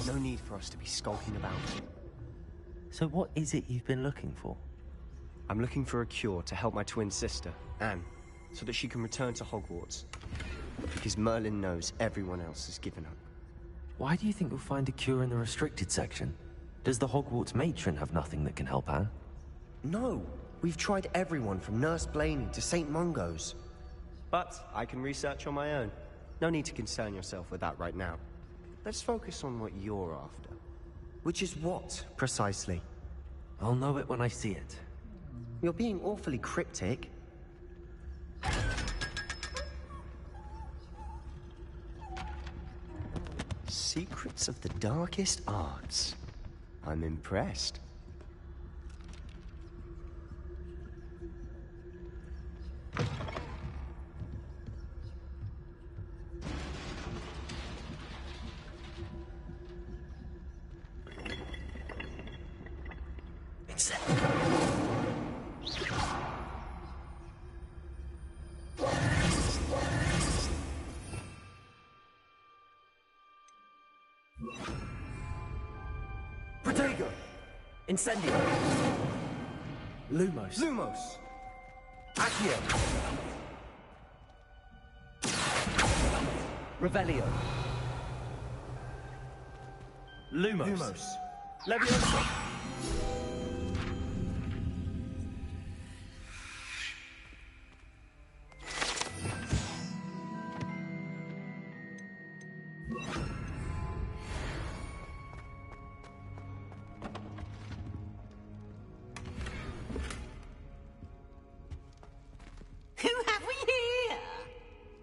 No need for us to be skulking about.
So what is it you've been looking for?
I'm looking for a cure to help my twin sister, Anne, so that she can return to Hogwarts. Because Merlin knows everyone else has given up.
Why do you think you'll find a cure in the restricted section? Does the Hogwarts matron have nothing that can help Anne?
No, we've tried everyone from Nurse Blaney to St. Mungo's. But I can research on my own. No need to concern yourself with that right now. Let's focus on what you're after. Which is what, precisely?
I'll know it when I see it.
You're being awfully cryptic. Secrets of the darkest arts. I'm impressed.
Protego! Incendio! Lumos!
Lumos!
Accio! Revelio! Lumos!
Lumos!
Leviosa!
Who have we here?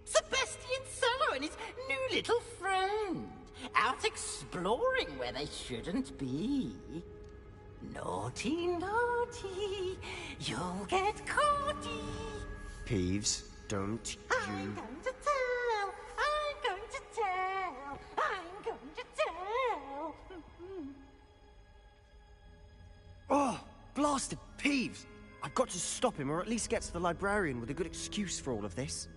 Sebastian Sallow and his new little friend. Out exploring where they shouldn't be. Naughty, naughty, you'll get caughty.
Peeves, don't
I'm going to tell, I'm going to tell, I'm going to tell.
Oh, blasted Peeves! I've got to stop him, or at least get to the librarian with a good excuse for all of this.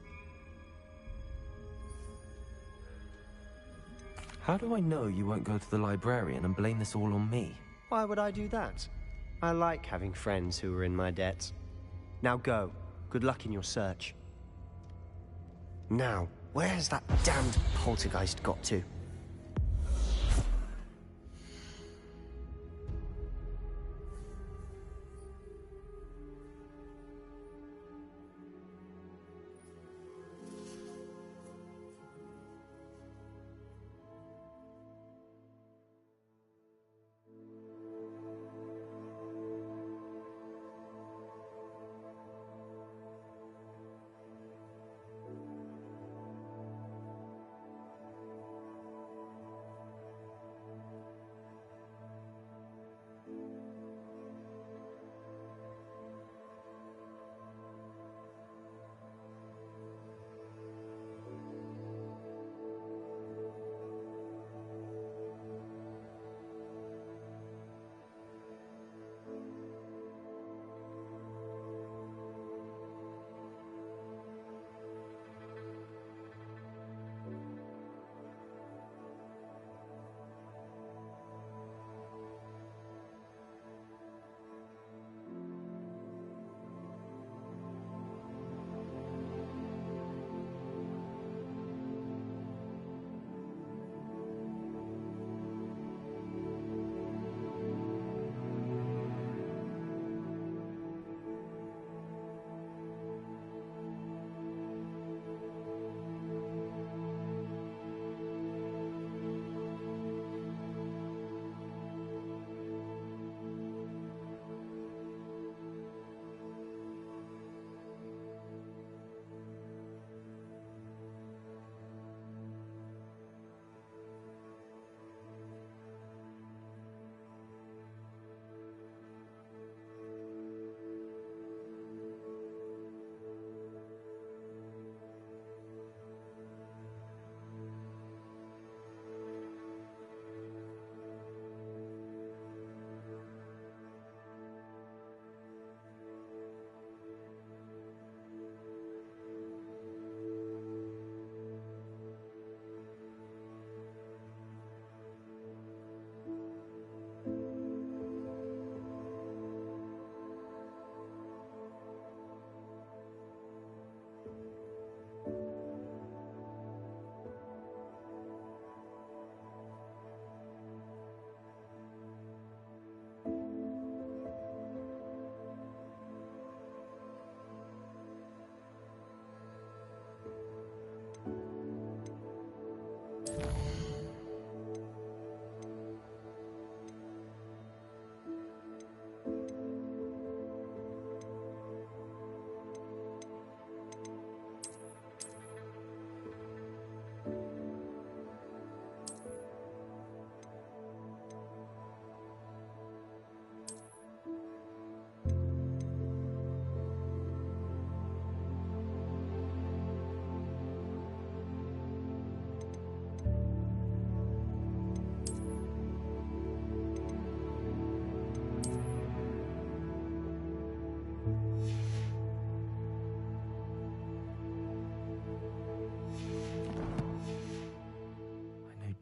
How do I know you won't go to the librarian and blame this all on me?
Why would I do that? I like having friends who are in my debt. Now go. Good luck in your search. Now, where's that damned poltergeist got to?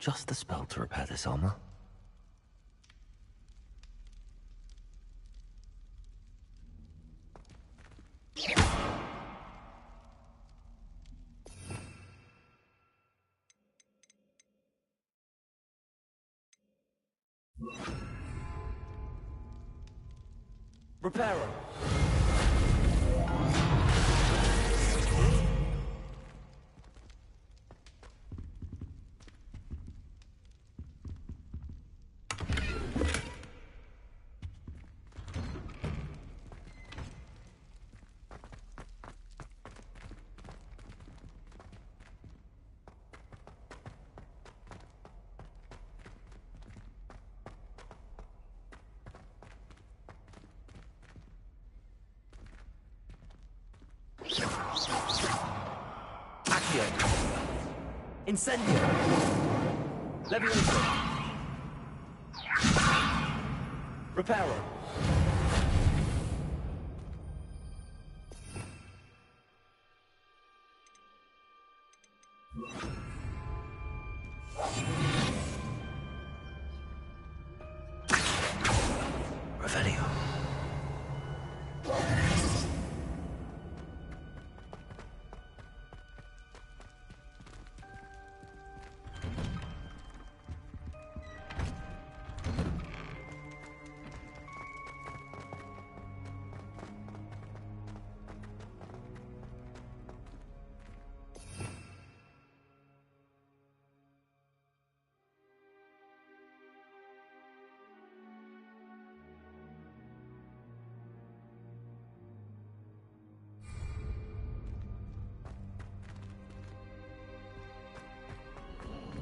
just the spell to repair this armor.
Repairer. Incendio! Levioso! Reparo!
Revelio.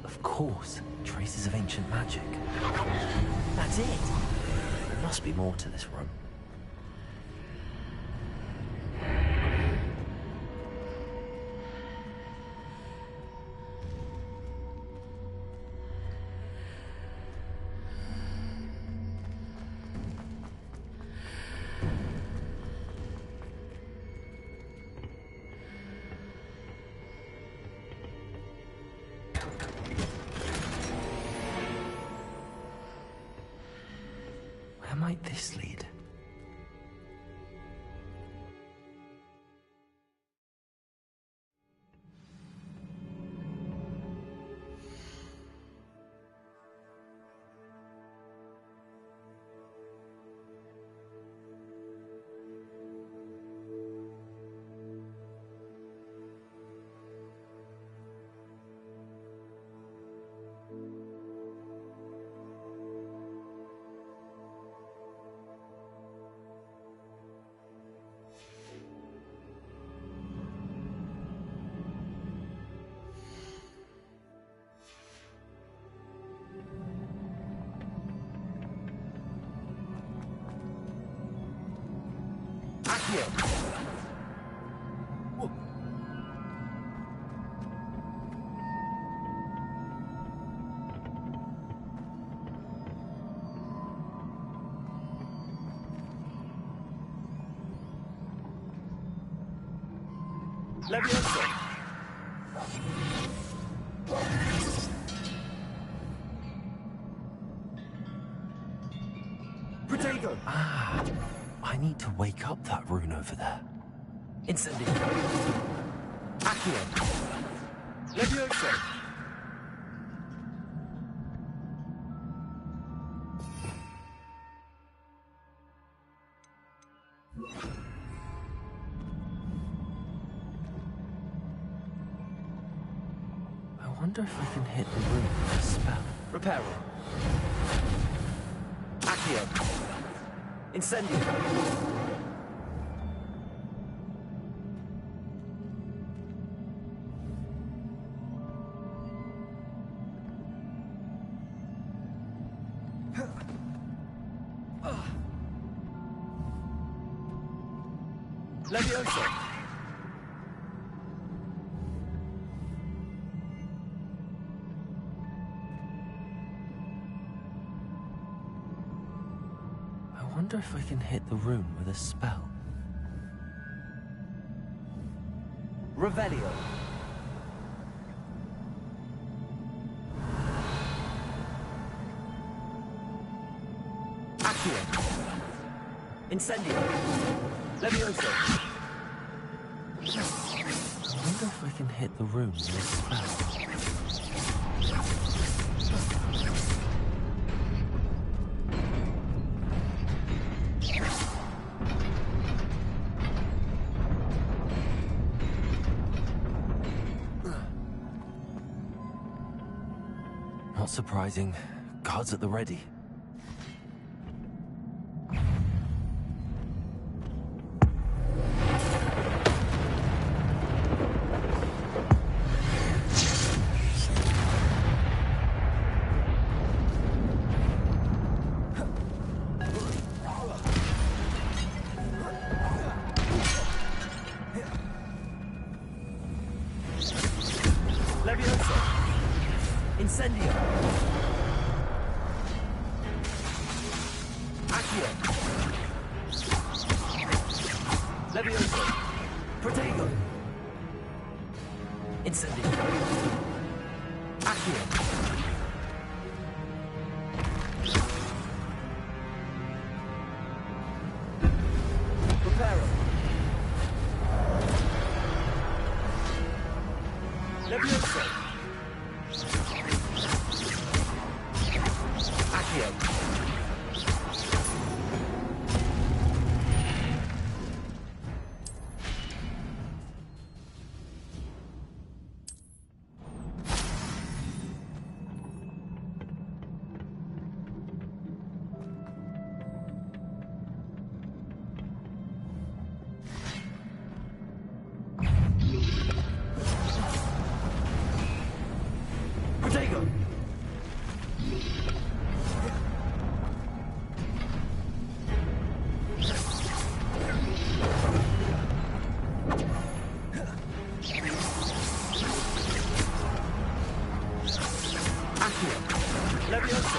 Of course, traces of ancient magic. That's it! There must be more to this room. Where might this lead? Accio! Levioso! Protego! Ah, I need to wake up that rune over there. Incendio! Accio! Levioso! I wonder if I can hit the rune with a spell. Reparo. Accio. Incendio. Levioso. I wonder if I can hit the rune with a spell. Revelio.
Incendio. Levioso.
I wonder if I can hit the room with this spell.
Not surprising. Guards at the ready. Levioso. Incendio. Accio. Levioso. Protego. Incendio. Accio. Preparo. Levioso. Accio. Protego. Accio. Levioso.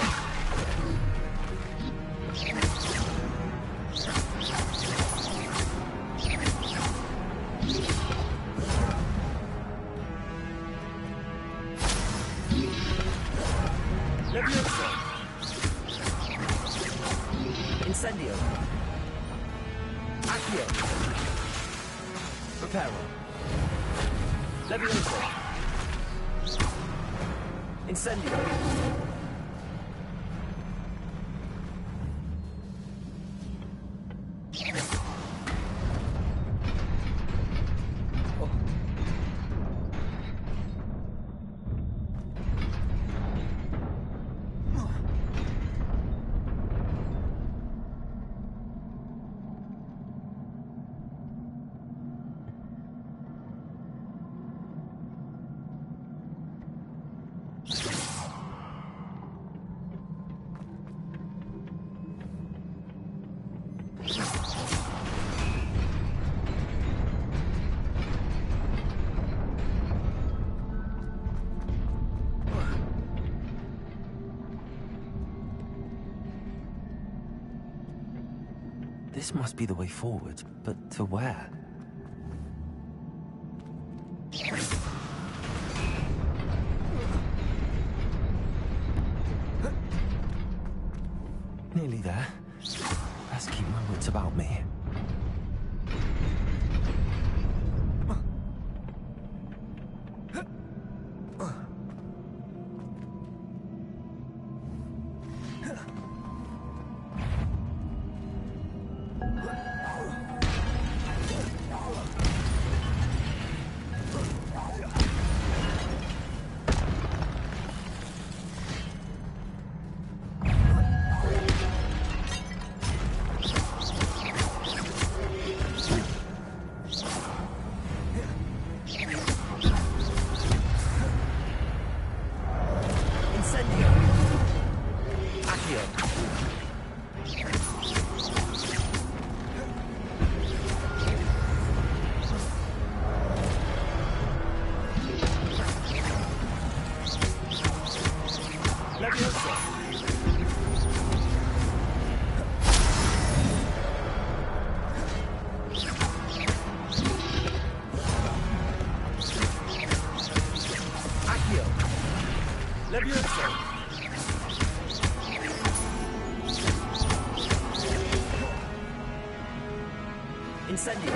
Levioso. Incendio. Accio. Preparo. Levioso. Incendio. This must be the way forward, but to where? Nearly there. Best keep my wits about me.
Incendio.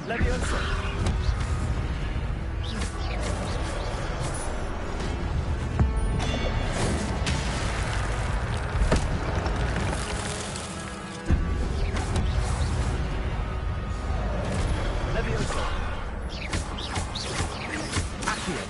Levioso. Levioso. Accio.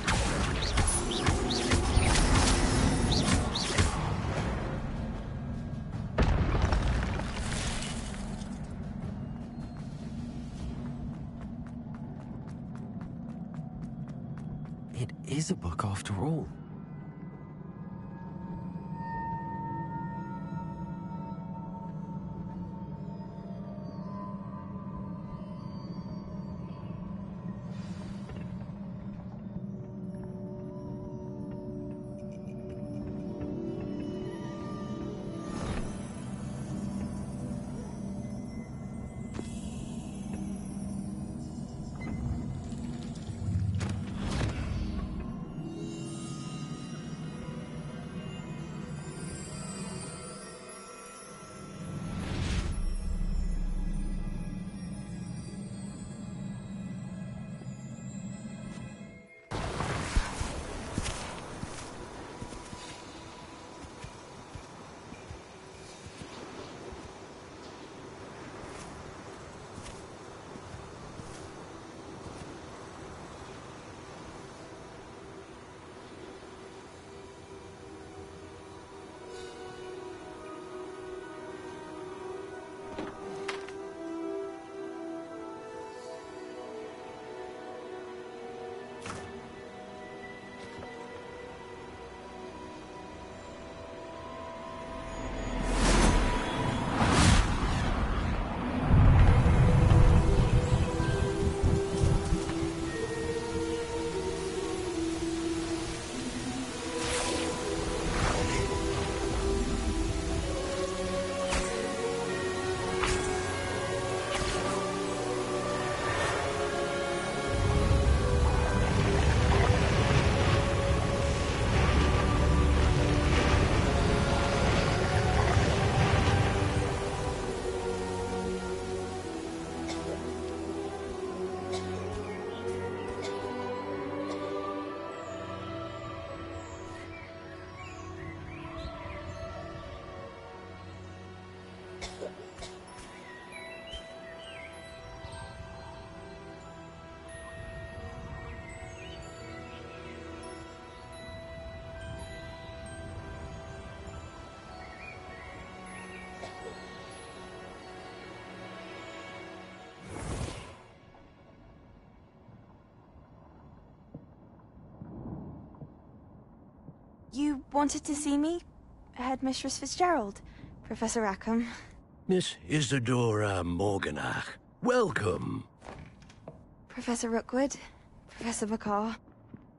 It is a book after all.
You wanted to see me? Headmistress Fitzgerald, Professor Rackham.
Miss Isadora Morganach, welcome.
Professor Rookwood, Professor McCaw.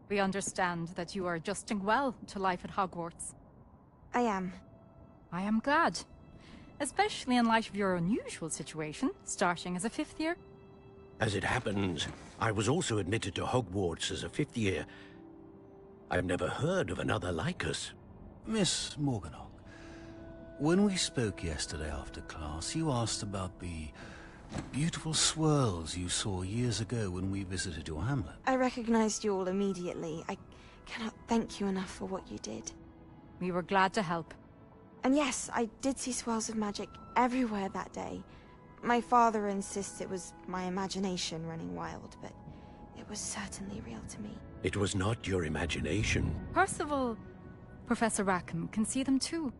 We understand that you are adjusting well to life at Hogwarts.
I am.
I am glad. Especially in light of your unusual situation, starting as a 5th year.
As it happens, I was also admitted to Hogwarts as a 5th year. I've never heard of another like us.
Miss Morganach, when we spoke yesterday after class, you asked about the beautiful swirls you saw years ago when we visited your hamlet.
I recognized you all immediately. I cannot thank you enough for what you did.
We were glad to help.
And yes, I did see swirls of magic everywhere that day. My father insists it was my imagination running wild, but it was certainly real to me.
It was not your imagination.
Percival, Professor Rackham can see them too.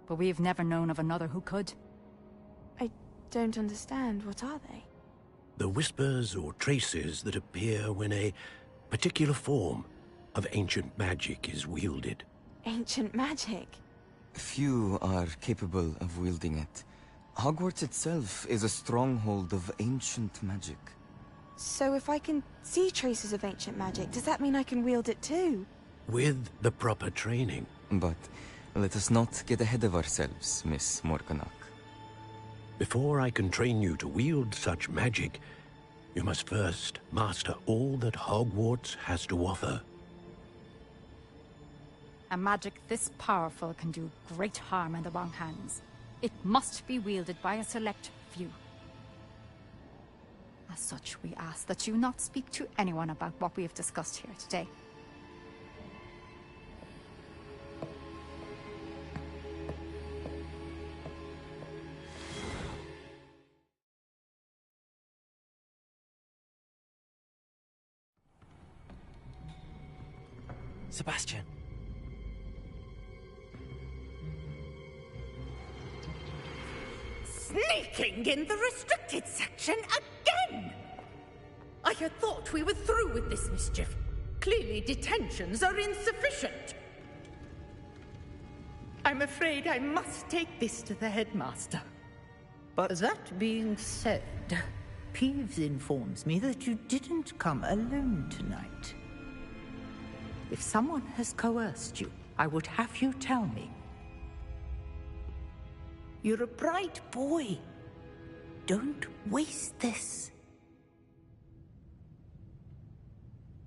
But we've never known of another who could.
I don't understand. What are they?
The whispers or traces that appear when a particular form of ancient magic is wielded.
Ancient magic?
Few are capable of wielding it. Hogwarts itself is a stronghold of ancient magic.
So if I can see traces of ancient magic, does that mean I can wield it too?
With the proper training.
But let us not get ahead of ourselves, Miss Morganach.
Before I can train you to wield such magic, you must first master all that Hogwarts has to offer.
A magic this powerful can do great harm in the wrong hands. It must be wielded by a select few. As such, we ask that you not speak to anyone about what we have discussed here today.
Sebastian.
Sneaking in the restricted section again! I had thought we were through with this mischief. Clearly detentions are insufficient. I'm afraid I must take this to the headmaster.
But
that being said, Peeves informs me that you didn't come alone tonight. If someone has coerced you, I would have you tell me. You're a bright boy. Don't waste this.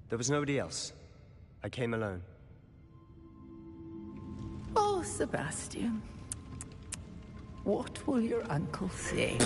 There was nobody else. I came alone.
Oh, Sebastian. What will your uncle say?